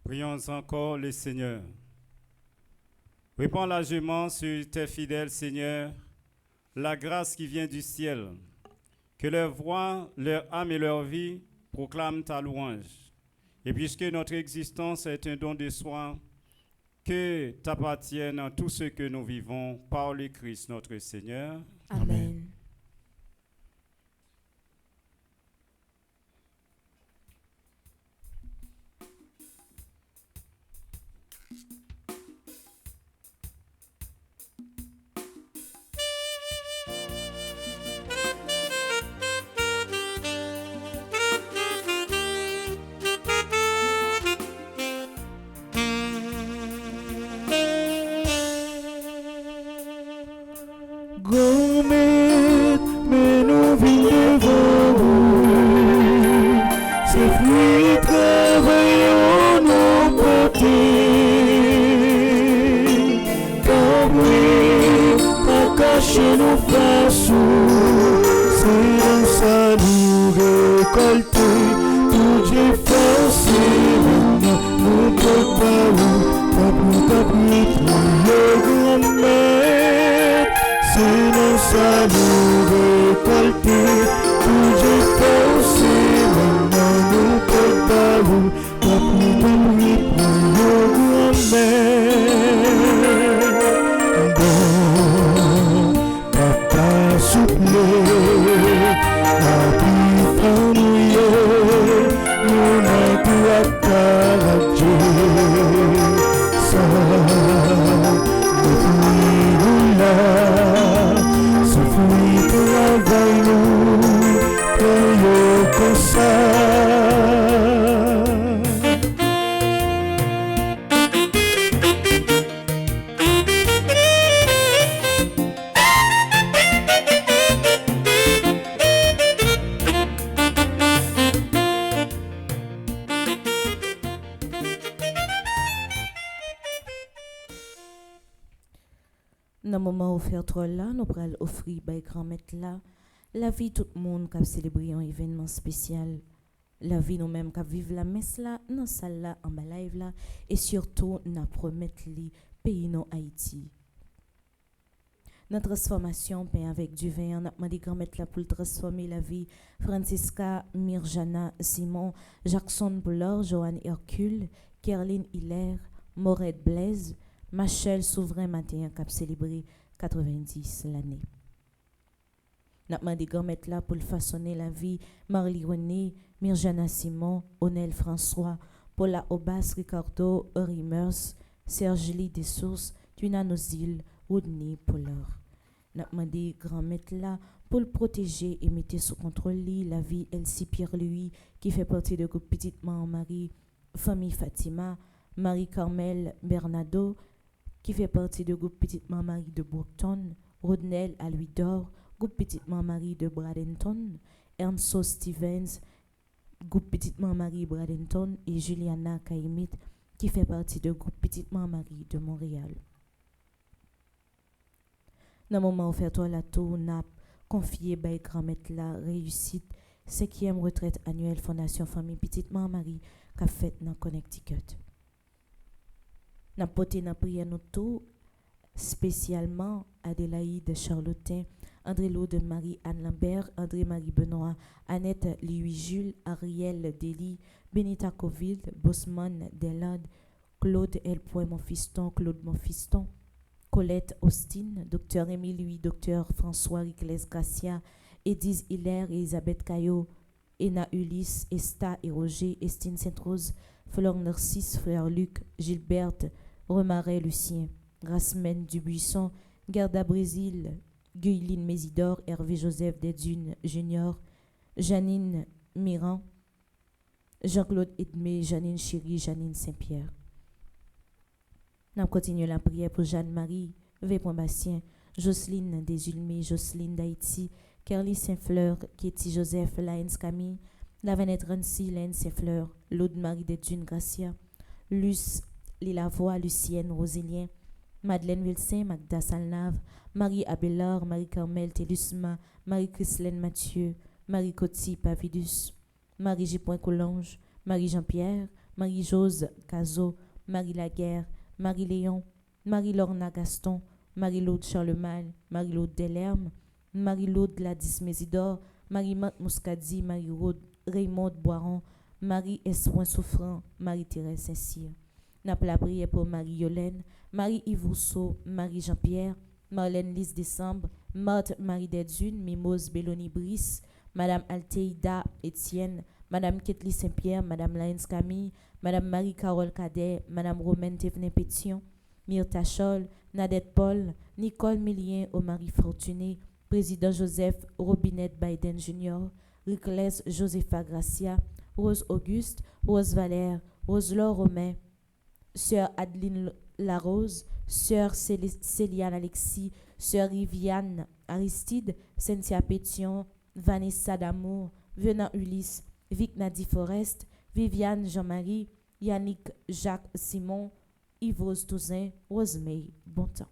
Prions encore le Seigneur. Répands largement sur tes fidèles, Seigneur, la grâce qui vient du ciel. Que leur voix, leur âme et leur vie proclament ta louange. Et puisque notre existence est un don de soi, que t'appartienne tout ce que nous vivons par le Christ notre Seigneur. Amen. Gourmet, mais nous vivons devant vous. Ces fruits travaillons nos côtés. Comme oui, pas cacher nos façons. C'est dans ça nous récolter. Tout Dieu forcé, maintenant nous préparons. Pas plus prier grand-mère. C'est dans ça nous récolter, tout Dieu forcé, maintenant nous préparons, pas plus prier grand-mère. Bon, papa souple, la nous n'avons tout à carager, ça, nous là. Fruit travail nous, prions comme ça. Dans le moment offert là, nous allons offrir par grand-mère là, la vie tout le monde qui a célébré un événement spécial, la vie nous-mêmes qui vivent la messe là, dans la salle là, en bas live là, et surtout, nous promettons les pays non Haïti. Notre transformation, pain avec du vin, on a demandé grand-mère là pour transformer la vie. Francisca, Mirjana, Simon, Jackson Boulard, Joanne Hercule, Kerline Hilaire, Morette Blaise, Machel Souverain Matin qui a célébré 90 l'année. N'a demandé grand-mère là pour façonner la vie Marlie René, Mirjana Simon, Onel François, Paula Obas, Ricardo, Henri Meurs, Serge Lee Dessources, Tuna Nozil, Rodney Pollard. N'a demandé grand-mère là pour le protéger et mettre sous contrôle la vie Elsie Pierre-Louis qui fait partie de groupe Petite Maman Marie, famille Fatima, Marie-Carmel Bernardo qui fait partie de groupe Petite Maman Marie de Brockton, Rodnel à Louis d'Or, groupe Petite Maman Marie de Bradenton, Ernst Stevens, groupe Petite Maman Marie Bradenton et Juliana Kaimit qui fait partie de groupe Petite Maman Marie de Montréal. Dans le moment où fait la tour, n'a confié by grand-mère la réussite 5e retraite annuelle Fondation Famille Petite Maman Marie qu'a fait dans Connecticut. N'a porté dans prière nous tout spécialement Adélaïde Charlotin, André Laude Marie-Anne Lambert, André-Marie Benoît, Annette Louis-Jules, Ariel Dely, Benita Coville, Bosman Delade, Claude L. Monfiston, Claude Monfiston, Colette Austin, Dr. Émile Louis, Dr. François Ricles Garcia, Edith Hilaire, Elisabeth Caillot, Ena Ulysse, Esta et Roger, Estine Sainte-Rose, Flore Narcisse, Frère Luc, Gilberte, Remaret Lucien, Grasmen Dubuisson, Gerda Brésil, Guyline Mésidor, Hervé Joseph Desdunes Junior, Janine Miran, Jean-Claude Edmé, Janine Chéry, Janine Saint-Pierre. Nous continuons la prière pour Jeanne-Marie, V. Bastien, Jocelyne Desulmé, Jocelyne d'Haïti, Kerly Saint-Fleur, Katie Joseph, Laens Camille, Lavanette Rancy, Laens Saint-Fleur, Laude Marie de Dune Gracia, Luce Lilavoie, Lucienne Rosilien, Madeleine Wilson, Magda Salnave, Marie Abelard, Marie-Carmel Télusma, Marie-Christelaine Mathieu, Marie Coty Pavidus, Marie J. Collange, Marie Jean-Pierre, Marie-Jose Cazot, Marie Laguerre, Marie-Léon, Marie-Lorna Gaston, Marie-Laude Charlemagne, Marie-Laude Delerme, Marie-Laude Gladys Mésidor, Marie-Mante Mouscadi, Marie-Raude Raymond Boiron, Marie-Espoin Souffrant, Marie-Thérèse Saint-Cyr. N'a pas la prière pour Marie-Yolène, Marie-Yves Rousseau, Marie-Jean-Pierre, Marlène Lys Décembre, Marthe Marie Dedunes, Mimose Béloni Brice, Madame Alteïda Étienne, Madame Ketli Saint-Pierre, Madame Laens Camille, Madame Marie-Carole Cadet, Madame Romaine Thévenin Pétion, Myrtha Scholl, Nadette Paul, Nicole Millien, Omari Fortuné, Président Joseph Robinette Biden Jr., Ricles Josepha Gracia, Rose Auguste, Rose Valère, Rose-Laure Romain, Sœur Adeline Larose, Sœur Céliane Alexis, Sœur Riviane Aristide, Cynthia Pétion, Vanessa Damour, Venant Ulysse, Vic Nadi Forest, Viviane Jean-Marie, Yannick Jacques Simon, Yvose Touzin, Rosemay Bontemps.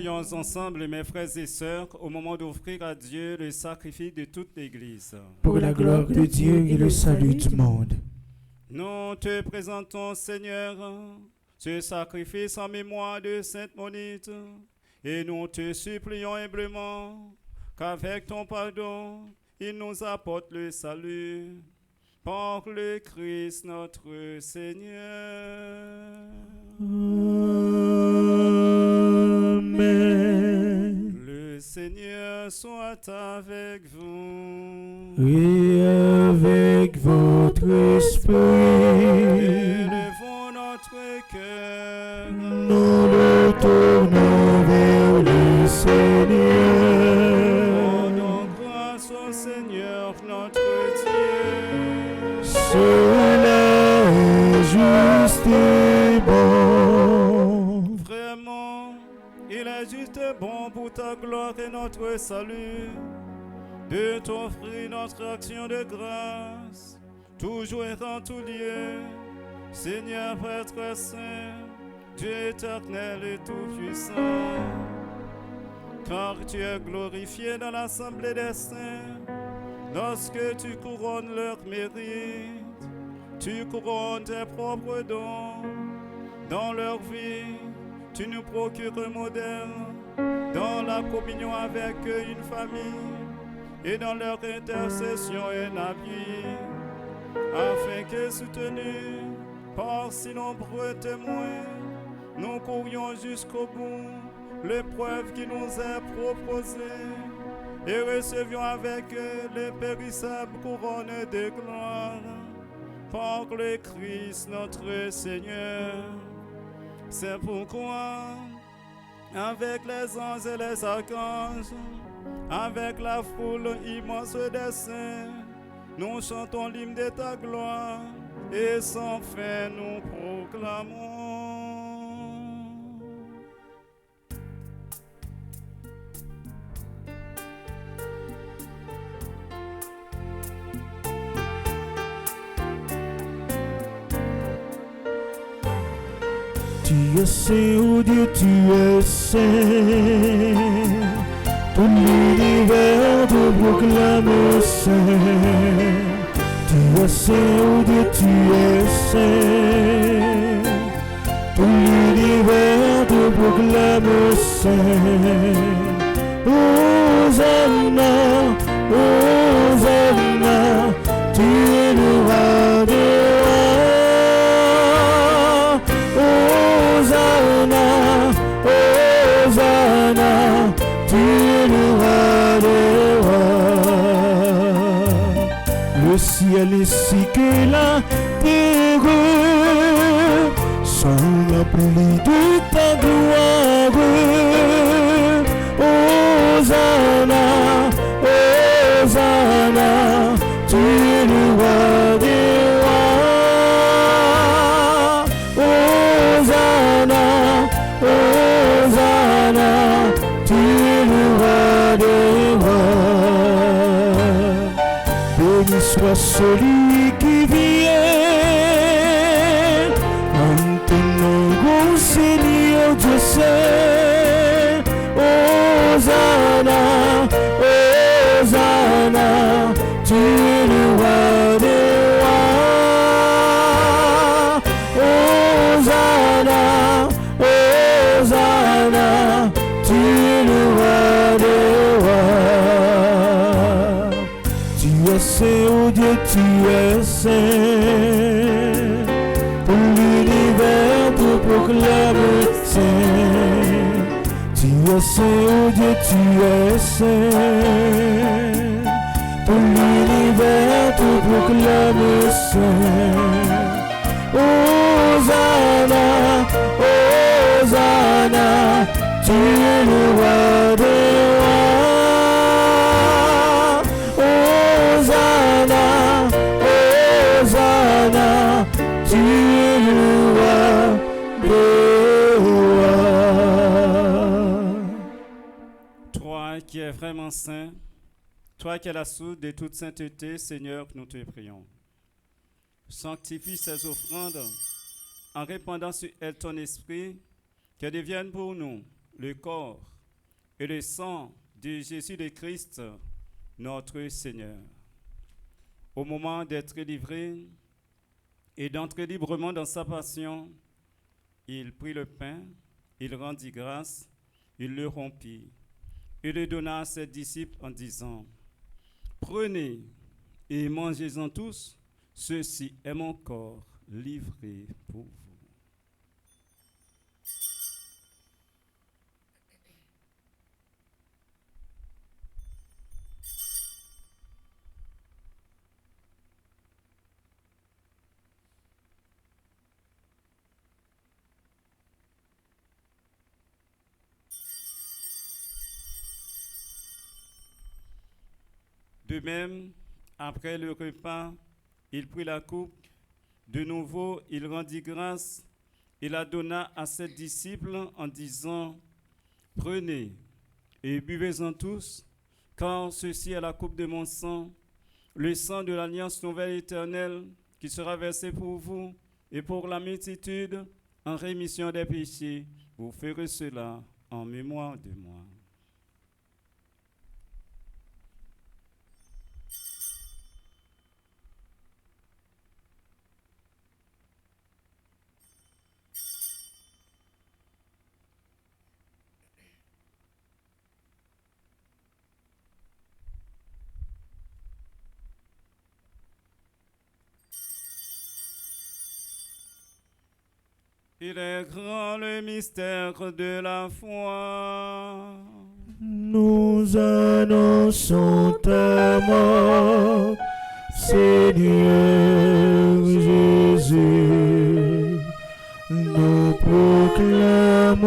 prions ensemble, mes frères et sœurs, au moment d'offrir à Dieu le sacrifice de toute l'Église. Pour la gloire de Dieu et le salut du monde. Nous te présentons, Seigneur, ce sacrifice en mémoire de Sainte Monite, et nous te supplions humblement qu'avec ton pardon, il nous apporte le salut. Par le Christ notre Seigneur. Amen. Le Seigneur soit avec vous. Et avec votre esprit, Élevons notre cœur. nous le tournons vers le Seigneur. Rendons grâce au Seigneur notre Dieu. Cela est juste et bon. Vraiment, il est juste et bon pour ta gloire et notre salut de t'offrir notre action de grâce, toujours et en tout lieu, Seigneur Père très saint, Dieu éternel et tout-puissant, car tu es glorifié dans l'assemblée des saints, lorsque tu couronnes leur mérite, tu couronnes tes propres dons, dans leur vie, tu nous procures un modèle, dans la communion avec une famille, et dans leur intercession un appui, afin que soutenus par si nombreux témoins, nous courions jusqu'au bout l'épreuve qui nous est proposée, et recevions avec eux l'impérissable couronne de gloire, par le Christ notre Seigneur. C'est pourquoi, avec les anges et les archanges, avec la foule immense des saints, nous chantons l'hymne de ta gloire et sans fin nous proclamons. Tu es saint, oh Dieu, tu es saint. Tout l'univers te proclame saint. Tu es saint, oh Dieu, tu es saint. Tout l'univers te proclame saint. Hosanna, Hosanna, tu es le roi des rois. Hosanna, Hosanna, tu es le roi des rois. Le ciel ainsi que la terre sont remplis de ta gloire. Hosanna, Hosanna, tu es le roi des rois. Hosanna, Hosanna, tu es le roi des rois. Béni soit celui qui vient en ton nom, ô Seigneur Dieu saint. Hosanna, Hosanna, tu es le roi des rois. Hosanna, Hosanna, tu es le roi des rois. Tu es saint, oh Dieu, tu es saint. Tout l'univers te proclame saint. Tu es saint, oh Dieu, tu es saint. Tout l'univers te proclame saint. Hosanna, Hosanna, tu es le roi des rois. Hosanna, Hosanna, tu es le roi des rois. Toi qui es vraiment saint, toi qui es la source de toute sainteté, Seigneur, nous te prions. Sanctifie ces offrandes en répandant sur elles ton esprit, qu'elles deviennent pour nous le corps et le sang de Jésus le Christ, notre Seigneur. Au moment d'être livré et d'entrer librement dans sa passion, il prit le pain, il rendit grâce, il le rompit et le donna à ses disciples en disant, « Prenez et mangez-en tous, ceci est mon corps livré pour vous. » De même, après le repas, il prit la coupe. De nouveau, il rendit grâce et la donna à ses disciples en disant, « Prenez et buvez-en tous, car ceci est la coupe de mon sang, le sang de l'alliance nouvelle et éternelle qui sera versé pour vous et pour la multitude en rémission des péchés. Vous ferez cela en mémoire de moi. » Il est grand le mystère de la foi. Nous annonçons ta mort, Seigneur Jésus. Nous proclamons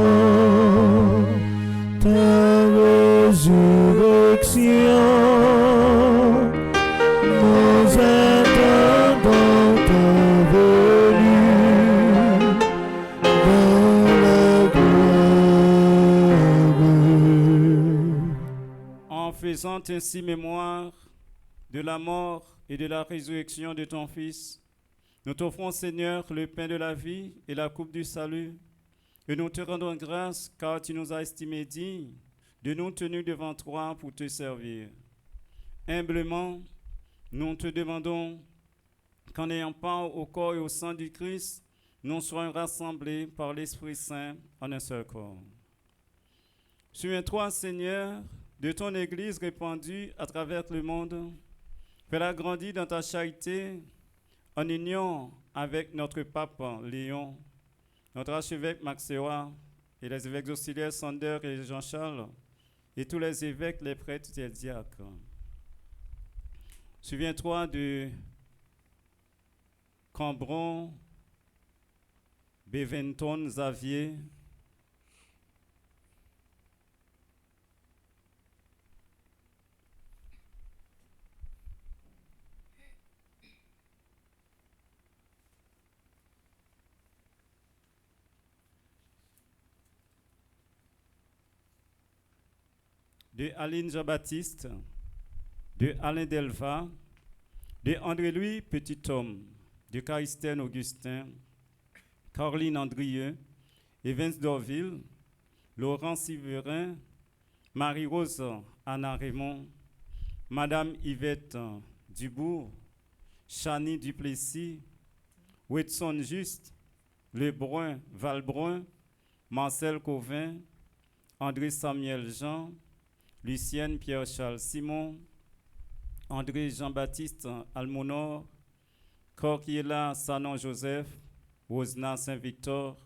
ta résurrection. Nous attendons ta venue dans la gloire. En faisant ainsi mémoire de la mort et de la résurrection de ton Fils, nous t'offrons, Seigneur, le pain de la vie et la coupe du salut, et nous te rendons grâce car tu nous as estimés dignes de nous tenir devant toi pour te servir. Humblement, nous te demandons qu'en ayant part au corps et au sang du Christ, nous soyons rassemblés par l'Esprit Saint en un seul corps. Souviens-toi, Seigneur, de ton Église répandue à travers le monde. Fais-la grandir dans ta charité en union avec notre pape Léon, notre archevêque Maxéwa et les évêques auxiliaires Sander et Jean-Charles et tous les évêques, les prêtres et les diacres. Souviens-toi de Cambron, Beventon, Xavier, de Aline Jean-Baptiste, de Alain Delva, de André-Louis Petit-Homme, de Caristène Augustin, Caroline Andrieux, Evans Dorville, Laurent Siverin, Marie-Rose Anna Raymond, Madame Yvette Dubourg, Chani Duplessis, Whitson Juste, Lebrun Valbrun, Marcel Covin, André Samuel Jean, Lucienne Pierre-Charles Simon, André Jean-Baptiste Almonor, Corkiela Sanon Joseph, Rosna Saint-Victor,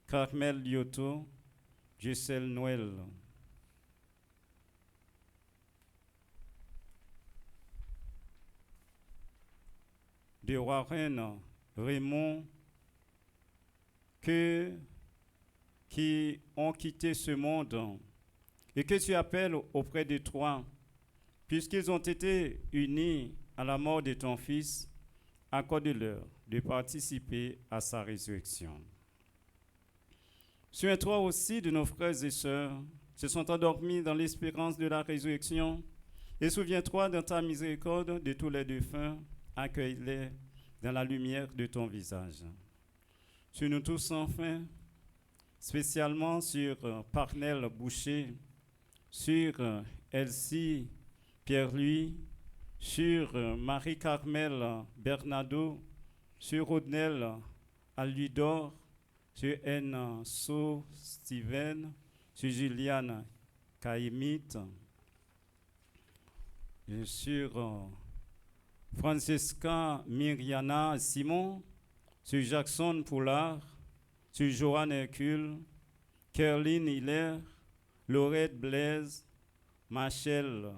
Carmel Lyoto, Gisèle Noël. De Warren Raymond, qui ont quitté ce monde et que tu appelles auprès de toi, puisqu'ils ont été unis à la mort de ton Fils, accorde-leur de participer à sa résurrection. Souviens-toi aussi de nos frères et sœurs qui se sont endormis dans l'espérance de la résurrection, et souviens-toi dans ta miséricorde de tous les défunts, accueille-les dans la lumière de ton visage. Sur nous tous enfin, spécialement sur Parnell Boucher, sur Elsie Pierre-Louis, sur Marie-Carmel Bernardo, sur Rodnel Aludor, sur Enso Steven, sur Juliane Caïmite, sur Francesca Myriana Simon, sur Jackson Poulard, sur Joanne Hercule, Kerline Hiller, Laurette Blaise, Machel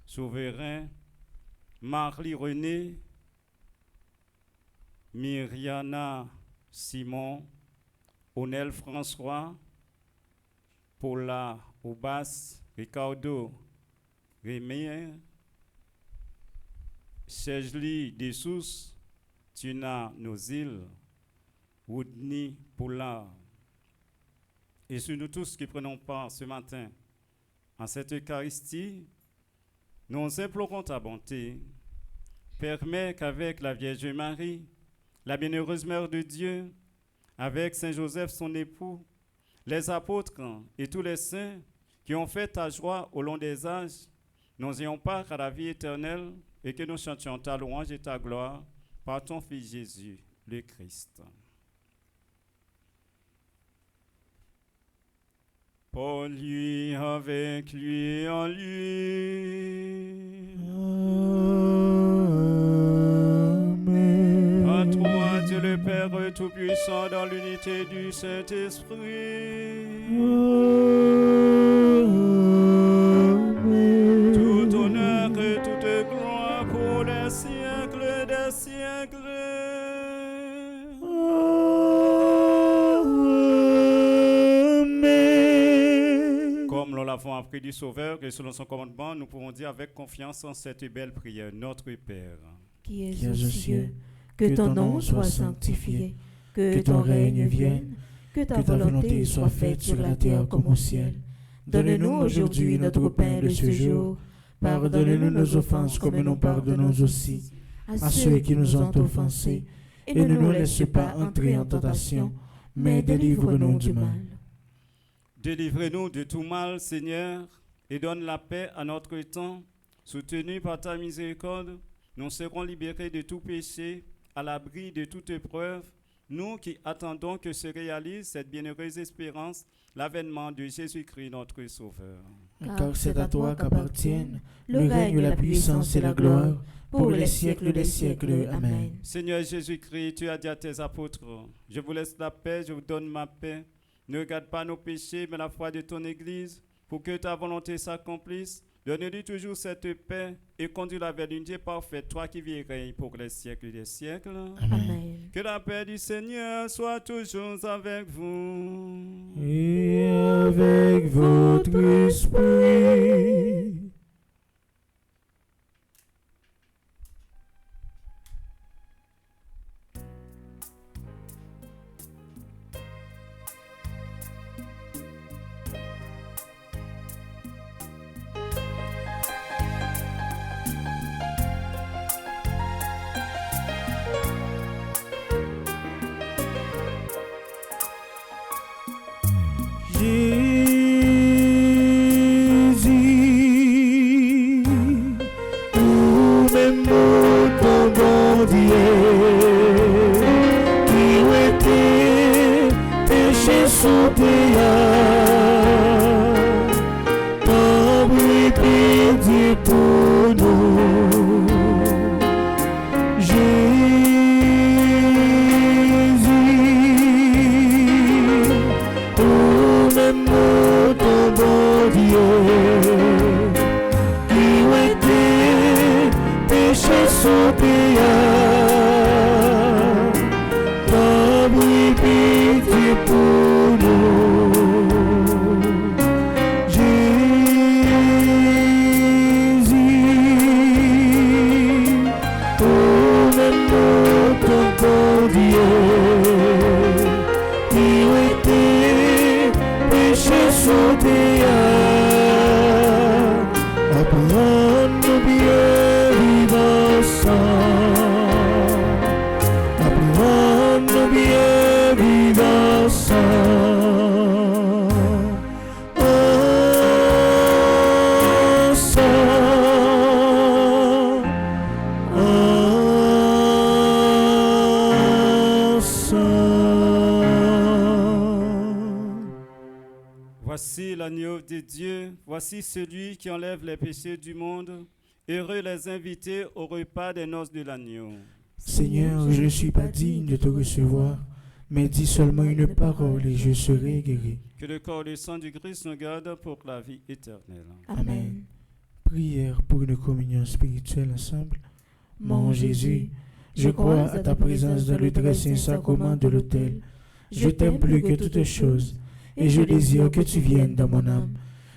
Souverain, Marie René, Myriana Simon, Onel François, Paula Aubas, Ricardo Rémier, Sergely Dessous, Tina Nozil, Woodney Poulard. Et sur nous tous qui prenons part ce matin en cette Eucharistie, nous implorons ta bonté. Permets qu'avec la Vierge Marie, la bienheureuse Mère de Dieu, avec Saint Joseph son époux, les apôtres et tous les saints qui ont fait ta joie au long des âges, nous ayons part à la vie éternelle et que nous chantions ta louange et ta gloire par ton Fils Jésus, le Christ. Pour lui, avec lui, en lui. Amen. À toi, Dieu le Père Tout-Puissant, dans l'unité du Saint-Esprit. Amen. Tout honneur et toute gloire pour les siècles des siècles. Comme nous l'avons appris du Sauveur et selon son commandement, nous pouvons dire avec confiance en cette belle prière, Notre Père, qui es Qui aux es aux cieux, cieux, que ton nom soit sanctifié, que ton règne vienne, que ta volonté soit faite sur la terre comme au ciel. Donne-nous aujourd'hui notre pain de ce jour. Pardonne-nous nos offenses comme nous pardonnons aussi à ceux qui nous ont offensés. Et ne nous laisse pas entrer en tentation, mais délivre-nous du mal. Délivrez-nous de tout mal, Seigneur, et donne la paix à notre temps. Soutenus par ta miséricorde, nous serons libérés de tout péché, à l'abri de toute épreuve, nous qui attendons que se réalise cette bienheureuse espérance, l'avènement de Jésus-Christ, notre Sauveur. Car c'est à toi qu'appartiennent le règne, la puissance et la gloire pour les siècles des siècles. Amen. Seigneur Jésus-Christ, tu as dit à tes apôtres, je vous laisse la paix, je vous donne ma paix. Ne regarde pas nos péchés, mais la foi de ton Église, pour que ta volonté s'accomplisse. Donne-lui toujours cette paix et conduis-la vers l'unité parfaite, toi qui vis et règnes pour les siècles des siècles. Amen. Que la paix du Seigneur soit toujours avec vous. Et avec votre esprit. l'agneau de Dieu, voici celui qui enlève les péchés du monde. Heureux les invités au repas des noces de l'agneau. Seigneur, je ne suis pas digne de te recevoir, mais dis seulement une parole et je serai guéri. Que le corps et le sang du Christ nous gardent pour la vie éternelle. Amen. Prière pour une communion spirituelle ensemble. Mon Jésus, je crois à ta présence dans le très saint sacrement de l'autel. Je t'aime plus que toutes choses et je désire que tu viennes dans mon âme.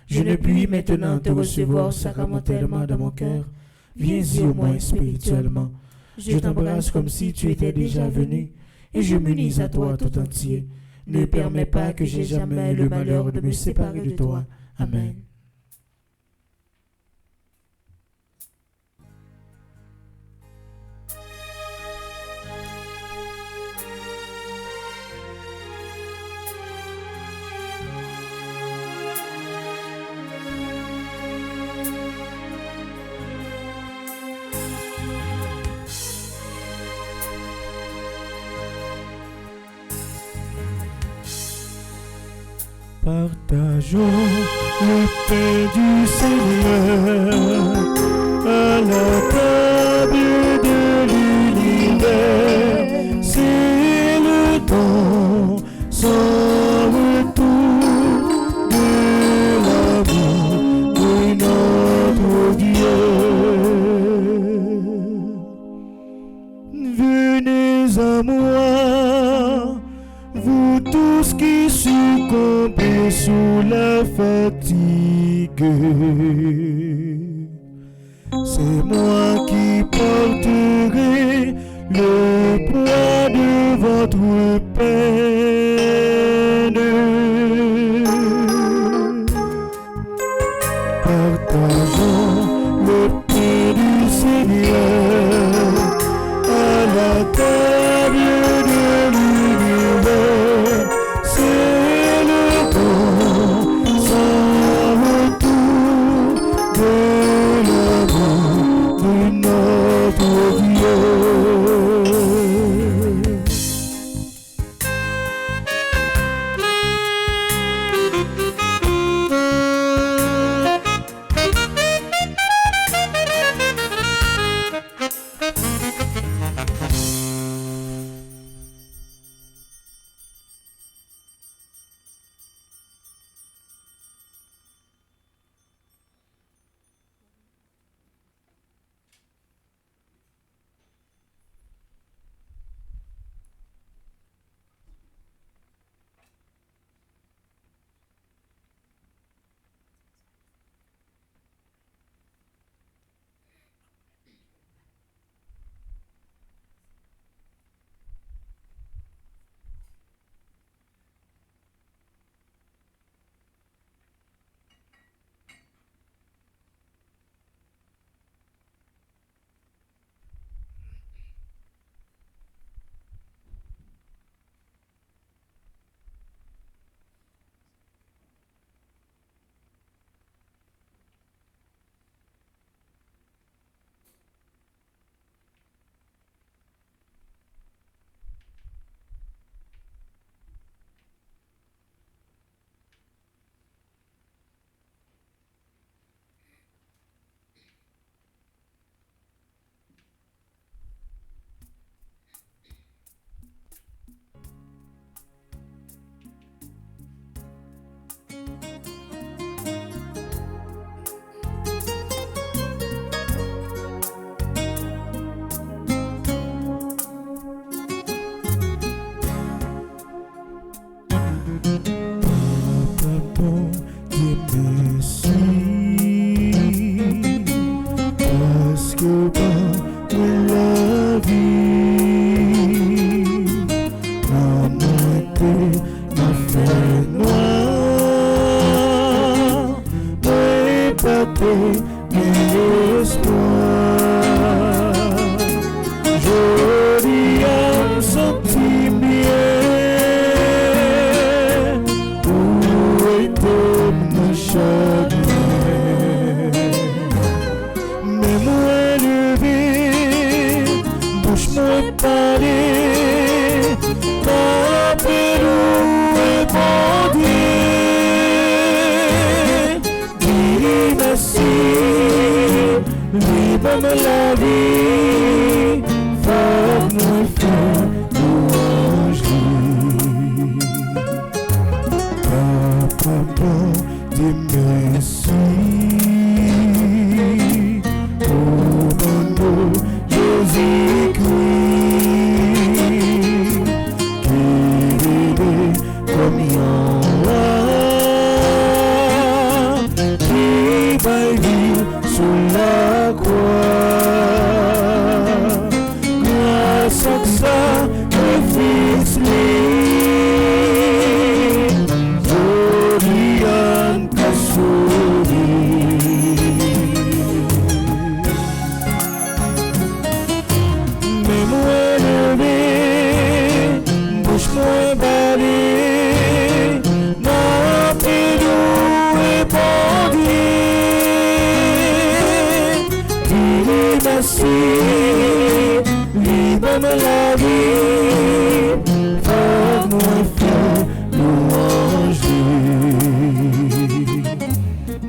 Je ne puis maintenant te recevoir sacramentellement dans mon cœur. Viens-y au moins spirituellement. Je t'embrasse comme si tu étais déjà venu et je m'unis à toi tout entier. Ne permets pas que j'aie jamais le malheur de me séparer de toi. Amen. Partageons le pain du Seigneur à la table de l'univers. C'est le temps sans retour de l'amour de notre Dieu. Venez à moi, vous tous qui succombez sous la fatigue, c'est moi qui porterai le poids de votre peine. Partageons le pain du Seigneur à la table de l'univers. C'est le temps sans retour de l'amour de notre Dieu. libre la vie, faut moi faire louange. Papa, dis merci pour mon nom Jésus-Christ, qui est comme qui baille sur la croix. Grâce à ça, le Fils libre la vie, faut moi faire louange.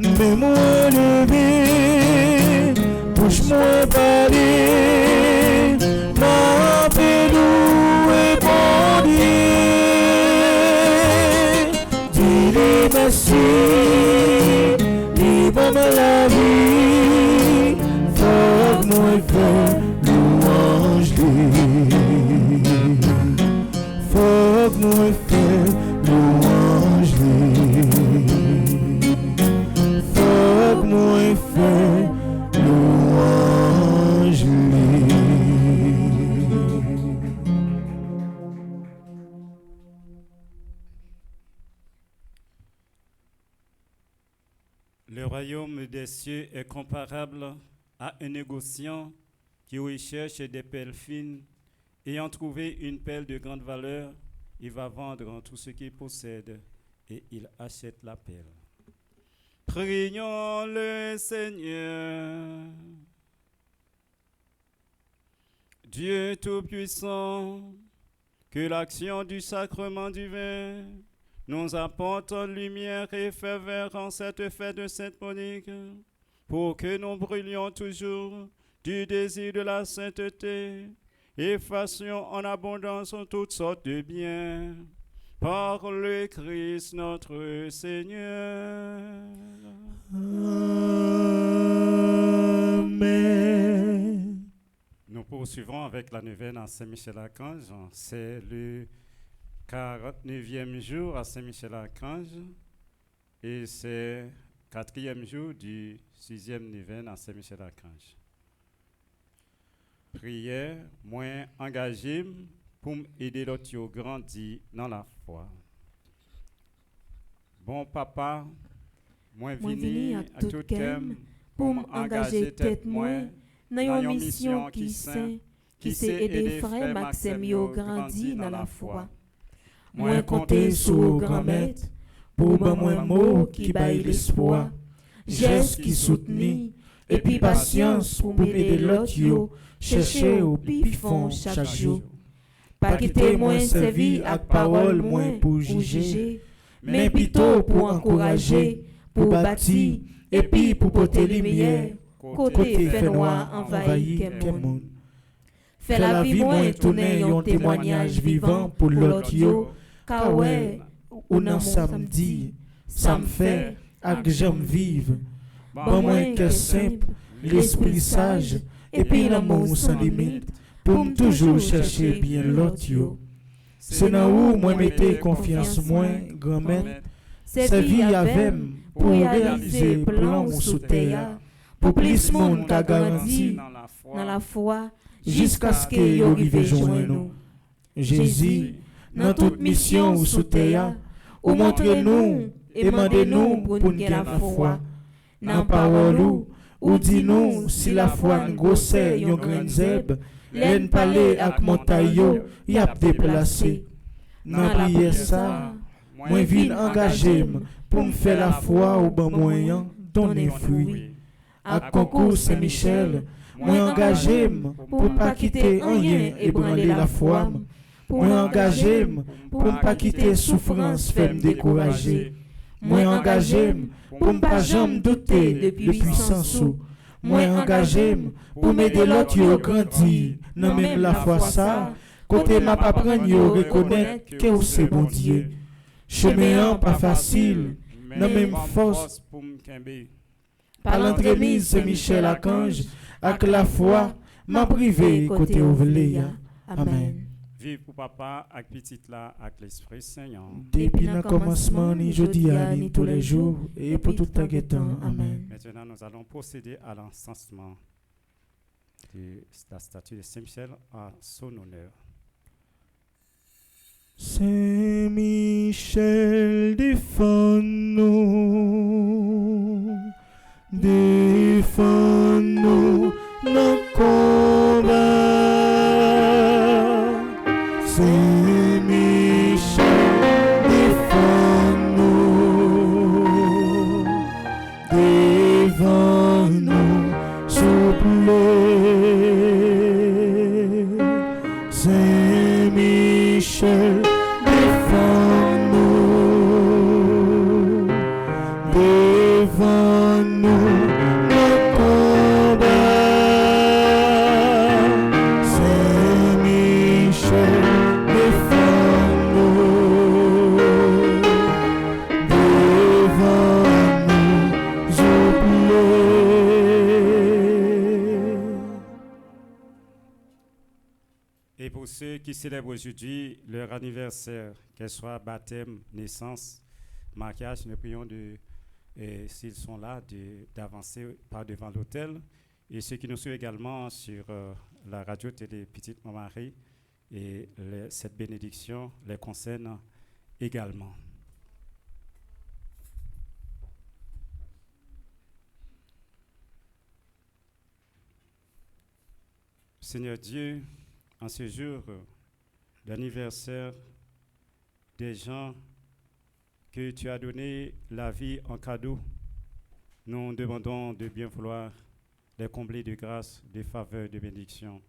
Mais moi levé, bouche-moi parler, ma paix louer bon Dieu. Dis-les merci, libre la vie, faut moi faire louange. Faut moi faire louange. Faut moi faire louange. Le royaume des cieux est comparable à un négociant qui recherche des perles fines. Ayant trouvé une perle de grande valeur, il va vendre tout ce qu'il possède et il achète la perle. Prions le Seigneur. Dieu Tout-Puissant, que l'action du sacrement du vin nous apporte lumière et ferveur en cette fête de Sainte-Monique, pour que nous brûlions toujours du désir de la sainteté et fassions en abondance toutes sortes de biens, par le Christ notre Seigneur. Amen. Nous poursuivons avec la neuvaine à Saint-Michel-Archange. C'est le 49e jour à Saint-Michel-Archange et c'est le 4e jour du 6e neuvaine à Saint-Michel-Archange. Prière, moi engagé pour m'aider l'autre à grandir dans la foi. Bon papa, moi vini à tout cœur pour m'engager tête moi dans une mission qui c'est aider frère Maxime à grandir dans la foi. Moi compter sur grand maître pour moi mot qui baille l'espoir, geste qui soutenu et puis patience pour m'aider l'autre yo chercher au bifon chaque jour. Pas quitter moins servi avec parole moins pour juger, mais plutôt pour encourager, pour bâtir et puis pour porter lumière côté fait noir envahi quel monde. Fait la vie moins tourner un témoignage vivant pour l'autre yo, car ouais, ou non samedi, ça me fait ak j'aime vivre. Bon moins que simple, l'esprit sage et puis l'amour sans limite pour me toujours chercher bien l'autre yo. C'est dans où moi mettez confiance moins grand maître, c'est vie avec pour réaliser plan ou sous terre, pour plus monde qu'a garanti dans la foi jusqu'à ce que yo arrive joindre nous. Jésus, dans toute mission ou sous terre, ou montrez-nous et demandez-nous pour nous la foi. Dans parole ou dis-nous si la foi nous grossait yon grain zeb, l'en parler avec montagne y a déplacé. Dans prière ça, moi vinn engagé pour me faire la foi au bon moyen donner fruit. À concours Saint-Michel, moi engagé pour pas quitter rien et branler la foi. Moi engagé pour ne pas quitter souffrance, fait me décourager. Moi engagé pour ne pas jamais douter de puissance. moi engagé pour m'aider l'autre yo grandi. Non même la foi ça, côté m'a pas prendre yo reconnaître que c'est bon Dieu. Chemin pas facile, non même force pour m'kembe. par l'entremise c'est Michel Archange, avec la foi m'a privé côté ouvrier. Amen. Vive pour papa, avec petite là, avec l'Esprit Saint. Depuis le commencement, ni jeudi, ni tous les jours, et pour tout temps. Amen. Maintenant, nous allons procéder à l'encensement de la statue de Saint-Michel à son honneur. Saint-Michel, défends-nous, défends-nous, nos combats. Saint-Michel, défends-nous, défends-nous, souple. Saint-Michel, défends-nous, défends-nous, nos combats. Saint-Michel, Et pour ceux qui célèbrent aujourd'hui leur anniversaire, qu'elle soit baptême, naissance, mariage, nous prions s'ils sont là, d'avancer par devant l'autel. Et ceux qui nous suivent également sur la radio-télé Petite Marie, et cette bénédiction les concerne également. Seigneur Dieu, en ce jour d'anniversaire des gens que tu as donné la vie en cadeau, nous demandons de bien vouloir les combler de grâce, de faveur, de bénédiction,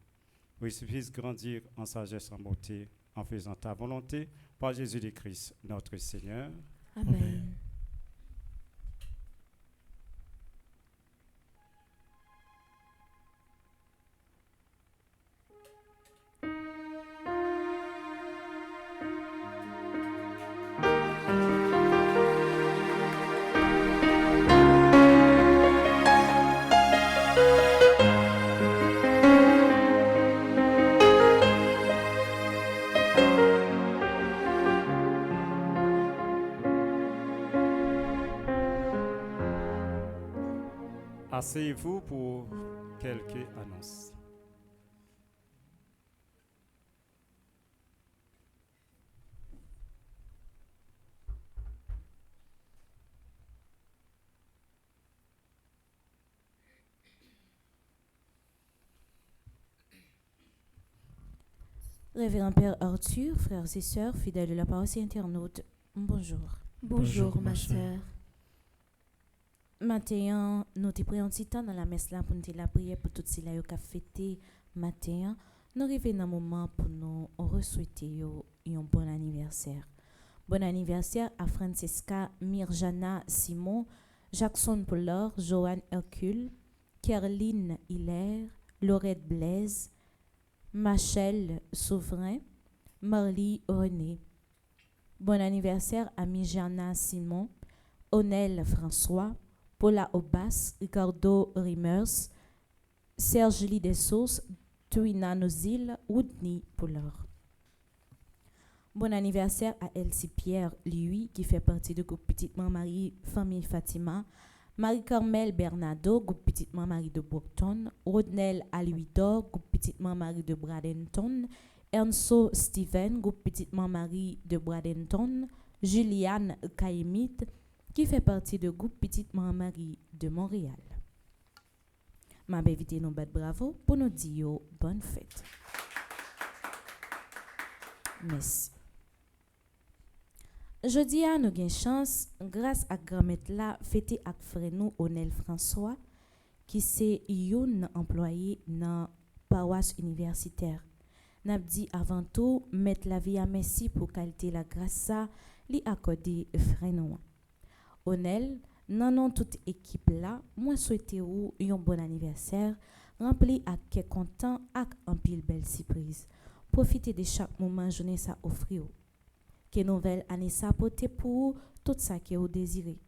pour qu'ils puissent grandir en sagesse, en beauté, en faisant ta volonté, par Jésus-Christ, notre Seigneur. Amen. Asseyez-vous pour quelques annonces. Révérend Père Arthur, frères et sœurs, fidèles de la paroisse et internautes, bonjour. Bonjour, ma sœur. Matin, nous te pris un petit temps dans la messe là pour nous la prière pour toutes celles qui ont fêté matin. Nous arrivons dans un moment pour nous souhaiter un bon anniversaire. Bon anniversaire à Francesca Mirjana Simon, Jackson Pollard, Joanne Hercule, Kerline Hilaire, Laurette Blaise, Machel Souverain, Marlie René. Bon anniversaire à Mirjana Simon, Onel François, Paula Obas, Ricardo Rimers, Serge Lidessos, Tuina Nozil, Woodney Pollard. Bon anniversaire à Elsie Pierre, lui, qui fait partie du groupe Petite Marie Famille Fatima, Marie-Carmel Bernardo, groupe Petite Marie de Brockton, Rodnel Aluidor, groupe Petite Marie de Bradenton, Ernso Steven, groupe Petite Marie de Bradenton, Juliane Kaimit, qui fait partie du groupe Petite Marie de Montréal. Je vais inviter nos bêtes bravo pour nous dire bonne fête. Merci. Jeudi, nous avons une chance, grâce à grand-mère là, fêter avec frère nous Onel François, qui est un employé dans la paroisse universitaire. Nous avons dit avant tout, mettre la vie à merci pour qualité la grâce à lui accorder frère nous. Onel, Non, toute équipe là, moi souhaite ou un bon anniversaire, rempli à quel content ak un pile belle surprise. Profitez de chaque moment journée ça offre ou. Que nouvelle année ça porte pour tout ça que vous désirez.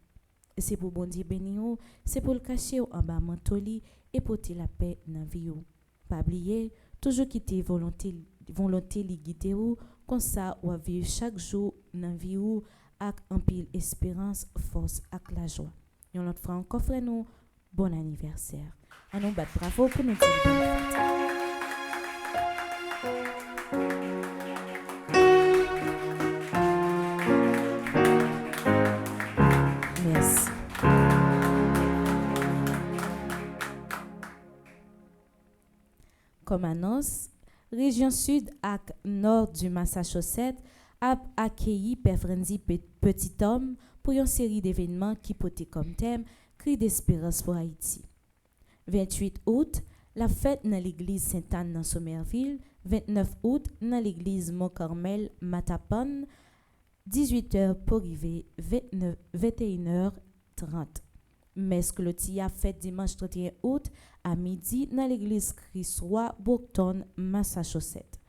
C'est pour bon Dieu béni ou, c'est pour le cacher en bas mentoli et porter la paix dans vie ou. Pas oublier, toujours quitter volonté li guider ou, comme ça ou vivre chaque jour dans vie ou ak un pile espérance, force ak la joie. Yon l'autre fois encore frère nous bon anniversaire. On nous bat bravo pour nous dire bonne fête. Merci. Comme annonce, région sud et nord du Massachusetts a accueilli Père Frenzy Petit Homme pour une série d'événements qui portaient comme thème Cri d'espérance pour Haïti. 28 août, la fête dans l'église Sainte-Anne dans Somerville. 29 août, dans l'église Mont-Carmel, Matapan. 18h pour arriver, 21h30. Messe clôture fête dimanche 31 août à midi dans l'église Christ-Roi, Brockton, Massachusetts.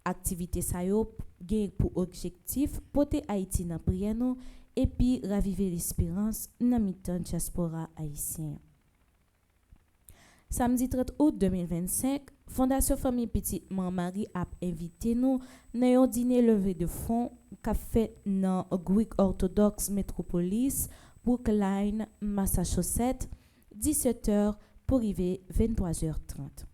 Activité ça yo gagne pour objectif porter Haïti dans prière et puis raviver l'espérance dans mi-temps diaspora haïtien. Samedi 30 août 2025, Fondation Famille Petite Marie a invité nous dans un dîner levé de fonds qu'a fait dans Greek Orthodox Metropolis, Brookline, Massachusetts, 17h pour arriver 23h30.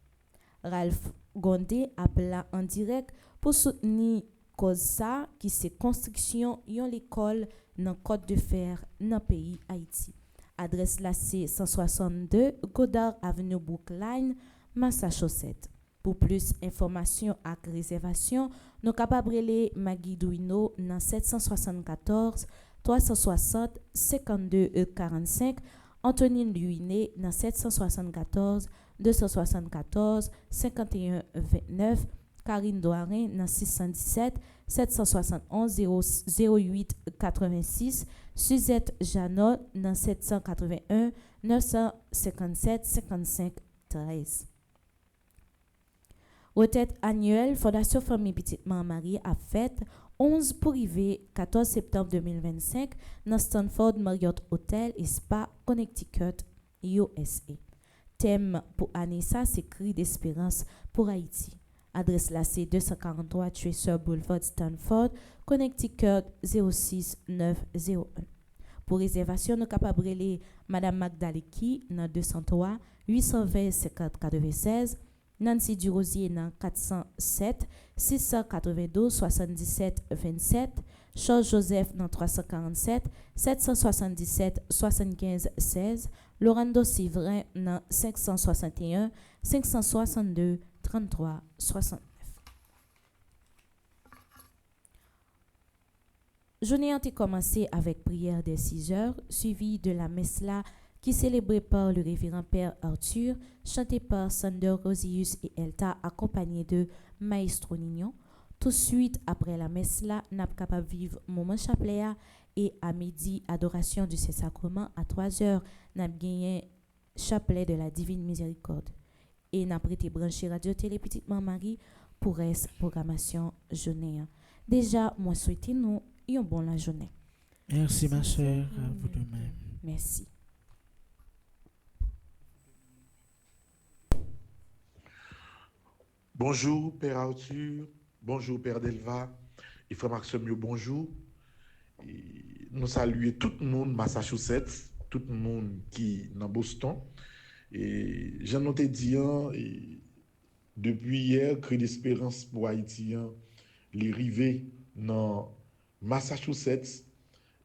Ralph Gondé appela en direct pour soutenir cause ça qui c'est construction yon l'école dans Côte de Fer dans pays Haïti. Adresse là c'est 162 Goddard Avenue Brookline, Massachusetts. Pour plus d'informations et réservations, nous capables de Maggie Douino dans 774 360 52 45, Antonine Luiné dans 774 274 51 29, Karine Doirin dans 617 771 08 86, Suzette Janot dans 781 957 55 13. Retraite annuelle, Fondation Famille Petite Marie a fait 11 pour arriver 14 septembre 2025 dans Stanford Marriott Hotel et Spa, Connecticut, USA. Thème pour année ça, c'est Cri d'espérance pour Haïti. Adresse là, c'est 243 Tracer Boulevard, Stanford, Connecticut 06901. Pour réservation, nous capables de Madame Magdaleki dans 203 820 50 96. Nancy Durosier dans 407 692 77 27, Charles Joseph dans 347 777 75 16, Lorando Sivrin dans 561 562 33 69. Journée a commencé avec prière des 6 heures, suivie de la messe là qui célébrée par le révérend Père Arthur, chanté par Sander Rosius et Elta, accompagné de Maestro Nignon. Tout de suite après la messe là, n'a pas capable vivre moment chapelet et à midi adoration du Saint-Sacrement. À 3h, n'a gagné chapelet de la Divine Miséricorde et n'a prêté branché Radio Télé Petite Marie pour reste programmation journée. Déjà, moi souhaitez nous une bonne la journée. Merci ma sœur, à vous de même. Merci. Bonjour Père Arthur, bonjour Père Delva, et Frère Maxime, bonjour. Et nous saluons tout le monde Massachusetts, tout le monde qui est dans Boston. Et j'en ai dit, depuis hier, Cri d'espérance pour Haïtiens, les rivets dans Massachusetts,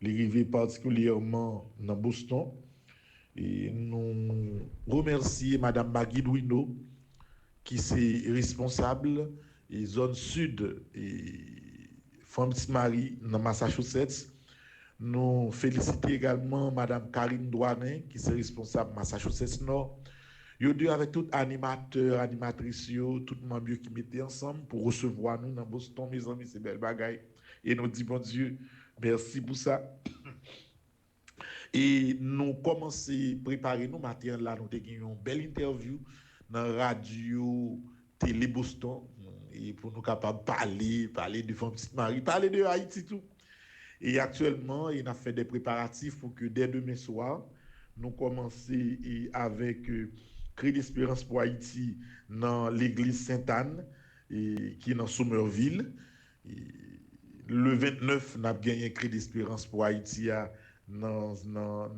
les rivets particulièrement dans Boston. Et nous remercions Madame Maggie Douino, qui est responsable et zone sud et Famille Marie dans Massachusetts. Nous félicitons également Madame Karine Douarin, qui est responsable Massachusetts Nord. Yo deux avec tout animateur, animatrice, tout le monde qui mettait ensemble pour recevoir nous dans Boston, mes amis, c'est belle bagaille. Et nous disons, bon Dieu, merci pour ça. Et nous commençons à préparer nos matériels là, nous avons une belle interview dans la radio Télé Boston et pour nous capables de parler de Femme Petite Marie, parler de Haïti tout. Et actuellement, il a fait des préparatifs pour que dès demain soir, nous commençons avec Cri d'Espérance pour Haïti dans l'église Sainte-Anne, qui est dans Somerville. Et le 29, nous avons gagné Cri d'Espérance pour Haïti dans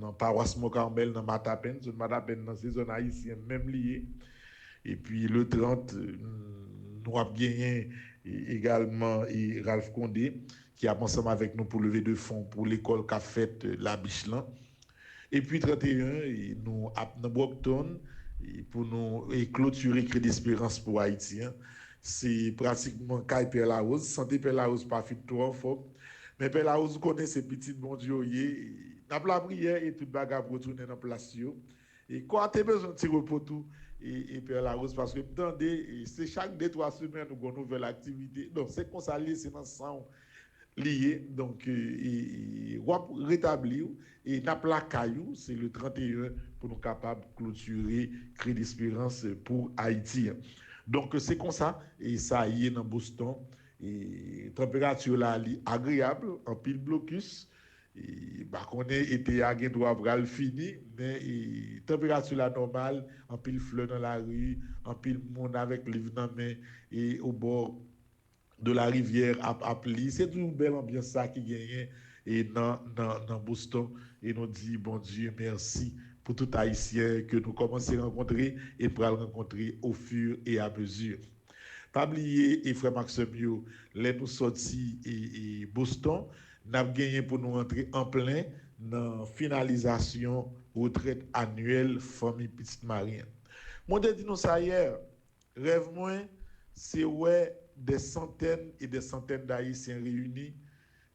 la paroisse Mont-Carmel, dans Matapen. Matapen, dans ces zones haïtiennes, même liées. Et puis le 30, nous avons gagné également Ralph Condé, qui a ensemble avec nous pour lever de fonds pour l'école qu'a faite la Bichelan. Et puis 31, nous avons Brockton pour nous clôturer Cri d'Espérance pour Haïti. C'est pratiquement Caille Père La Rose. Santé Père La Rose, pas fait trop fort. Mais Père La Rose connaît ces petits bon Dieu. Nous avons la prière et tout le bagage pour retourner dans la place. Et quand tu as besoin de petit repos tout, et Père La Rose, parce que c'est chaque 2-3 semaines nous avons une nouvelle activité. Donc c'est comme ça, c'est dans le sang lié. Donc, rétablir. Et Napla Caillou, c'est le 31 pour nous capables de clôturer Cri d'Espérance pour Haïti. Donc, c'est comme ça. Et ça y est dans Boston. Et température là, agréable, en pile blocus. Et on a été à Guédouavral fini, mais température là normale, en pile fleurs dans la rue, en pile monde avec livre dans main et au bord de la rivière à pli. C'est une belle ambiance ça qui gagne et dans Boston. Et nous dit bon Dieu merci pour tout Haïtien que nous commençons à rencontrer et pour le rencontrer au fur et à mesure. Pas oublier et frère Maxime, les nous sortis et Boston, nous avons gagné pour nous entrer en plein dans la finalisation retraite annuelle famille Petite Marie. Moi je dis nous ça hier, rêve moi c'est ouais des centaines et des centaines d'Haïtiens réunis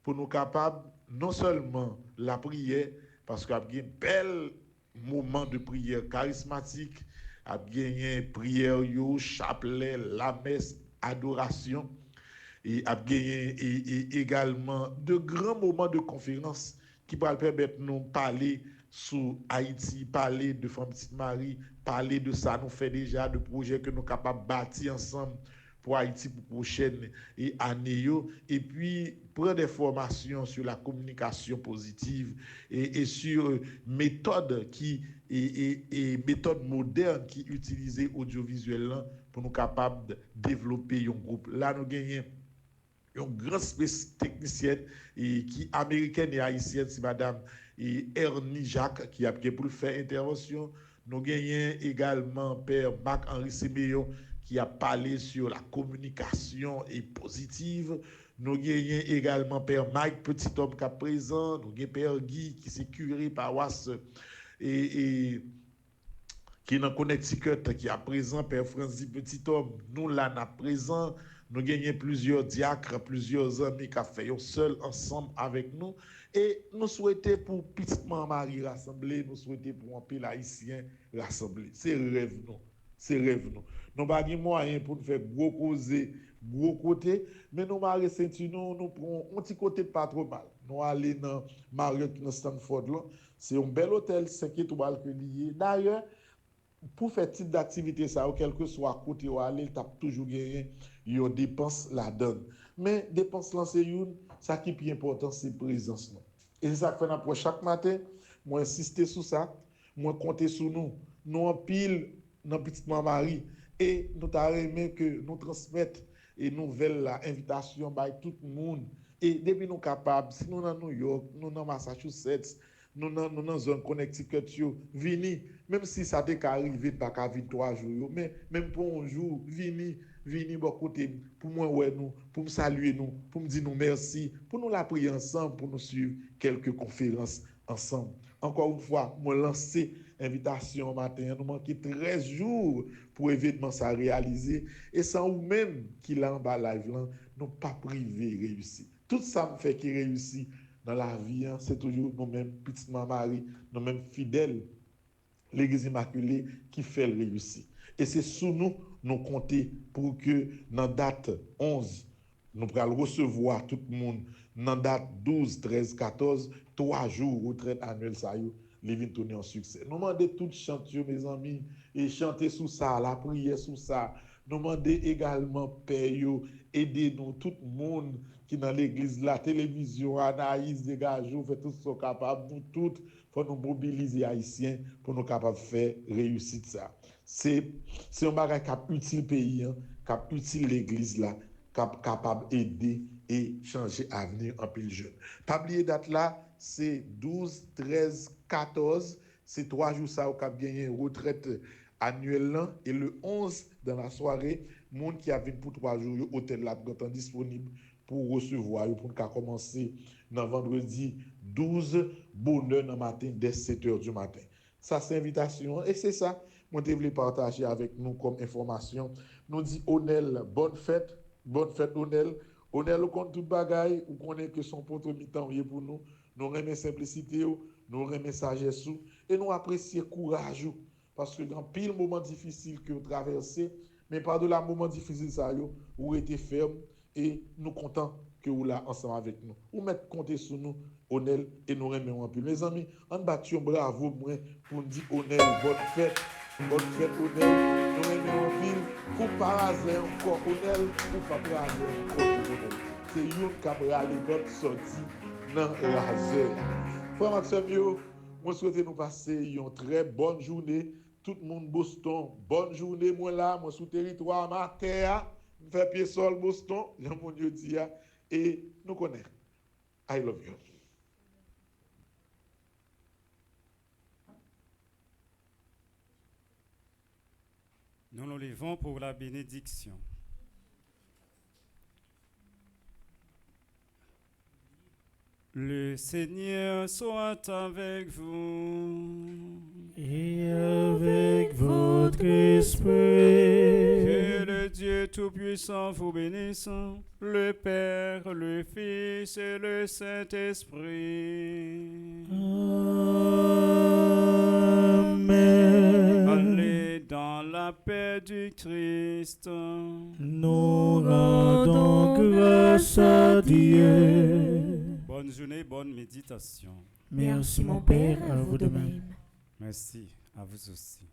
pour nous capables non seulement la prière parce qu'il y a un bel moment de prière charismatique, il y a gagné prière, chapelet, la messe, adoration, et il y a gagné également de grands moments de conférence qui vont permettre de nous parler sur Haïti, parler de Femme Petite Marie, parler de ça, nous fait déjà de projets que nous sommes capables de bâtir ensemble pour Haïti pour prochaine année, et puis prendre des formations sur la communication positive et sur méthodes et méthodes modernes qui utilisent audiovisuellement pour nous capables de développer un groupe. Là, nous gagnons une grande technicienne qui américaine et haïtienne, c'est madame Ernie Jacques qui a pour faire intervention. Nous gagnons également père Marc-Henri Siméon qui a parlé sur la communication et positive. Nous gagnons également père Mike Petit Homme qui est présent. Nous gagnons père Guy qui est curé paroisse et qui est dans Connecticut qui est présent. Père Francis Petit Homme, nous là à présent. Nous gagnons plusieurs diacres, plusieurs amis qui ont fait un seul ensemble avec nous. Et nous souhaitons pour Petite Marie rassembler, nous souhaitons pour un pile haïtien rassembler. C'est rêve nous. C'est rêve nous. Nous n'avons pas moyen pour nous faire gros causer, gros côté, mais nous Marie Saint-Tino, nous prenons un petit côté pas trop mal. Nous allons dans Marriott dans Stanford là, c'est un bel hôtel 5 étoiles que lié. D'ailleurs, pour faire type d'activité ça, ou quel que soit côté où aller, tu as toujours gagné une dépense là-dedans. Mais dépense là c'est une, ça qui est plus important c'est présence nous. Et c'est ça que fait pour chaque matin, moi insister sur ça, moi compter sur nous. Nous en pile dans Petite Marie et nous t'a aimé que nous transmettre et nouvelle la invitation by tout le monde et depuis nous capables si nous dans New York, nous dans Massachusetts, nous dans zone Connecticut, vini même si ça t'est arrivé pas qu'à 3 jours mais même pour un jour vini bon côté pour moi ouais nous pour me saluer nous pour me dire nous merci pour nous la prier ensemble pour nous suivre quelques conférences ensemble. Encore une fois moi lancer invitation matin, nous manquons 13 jours pour l'événement ça réaliser et sans ou même qui l'a en bas live là, nous pas privé réussi. Tout ça me fait qui réussit dans la vie, hein, c'est toujours nous-mêmes, Petite Marie, nous-mêmes fidèles, l'Église Immaculée qui fait le réussir. Et c'est sous nous, nous compter pour que dans la date 11, nous pourrons recevoir tout le monde, dans la date 12, 13, 14, 3 jours retraite annuelle ça yo, les vient tourner en succès. Nous demandons tout chanter mes amis et chanter sous ça, la prière sous ça. Nous demandons également paix yo, aider nous tout le monde qui dans l'église, la télévision, Anaïs, dégagez, fait tout ce qu'on est capable, nous tous, faut nous mobiliser haïtiens pour nous capables de faire réussir ça. C'est un bagage qui a utile pays, hein, qui a utile l'église là, qui a capable d'aider et changer l'avenir en pile jeune. Pas oublier date là, c'est 12, 13, 14, c'est 3 jours ça où cap gagné retraite annuelle là, et le 11 dans la soirée, monde qui a venu pour 3 jours, hôtel là est disponible pour recevoir, pour commencer dans vendredi 12, bonheur dans le matin, dès 7h du matin. Ça, c'est invitation. Et c'est ça, moi, je voulais partager avec nous comme information. Nous dit Onel, bonne fête, Onel. Onel, on compte tout bagaille, on connaît que son poteau mi-temps pour nous. Nous remet simplicité, nous remet sagesse, et nous apprécions courage. Parce que dans pile moment difficile que vous traversez, mais par de la moment difficile, ça, vous êtes ferme et nous contents que vous là ensemble avec nous. Vous mettez compter sur nous, Onel, et nous remercions un peu. Mes amis, on battu bravo moi pour nous dire Onel, bonne fête, Onel, nous remercions un peu. Pour pas raser encore Onel, pour pas raser encore Onel. C'est une caméra, les bonnes sorties dans raser. Frère Maxime, moi souhaite nous passer une très bonne journée. Tout le monde Boston, bonne journée, moi là, moi sous territoire, ma terre, je fais pied sol Boston, j'ai mon Dieu dit, et nous connaissons. I love you. Nous nous levons pour la bénédiction. Le Seigneur soit avec vous. Et avec votre esprit. Que le Dieu Tout-Puissant vous bénisse, le Père, le Fils et le Saint-Esprit. Amen. Allez dans la paix du Christ. Nous rendons grâce à Dieu. Bonne journée, bonne méditation. Merci mon Père, à vous de même. Merci à vous aussi.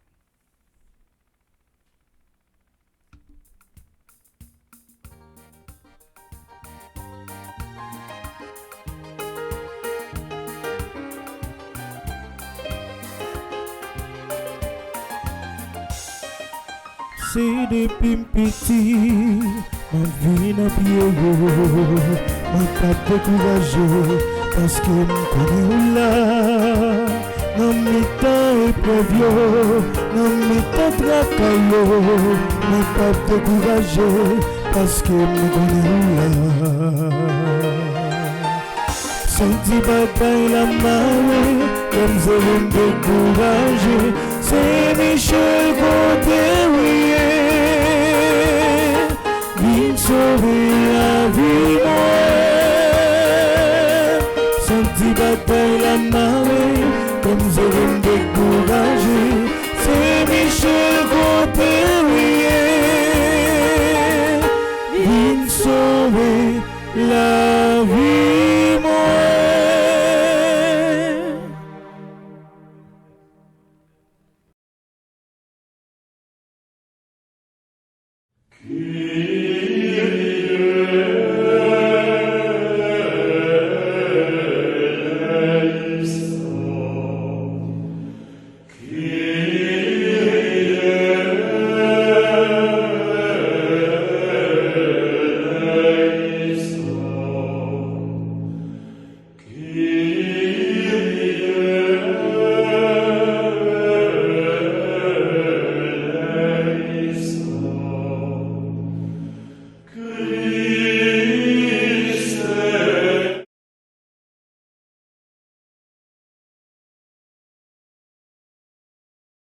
C'est depuis petit, ma vie n'a pied, ma pas découragé, parce que me connais là. Dans mes temps épreuves, dans mes temps tracailleux, mais pas découragé, parce que me connais là. Senti bataille la marée, comme je vais me décourager, c'est Michel Côté, oui. Viens sauver la vie, moi. Senti bataille la marée, comme je vais me décourager, c'est Michel Côté, oui. Viens sauver la vie, moi. Yeah.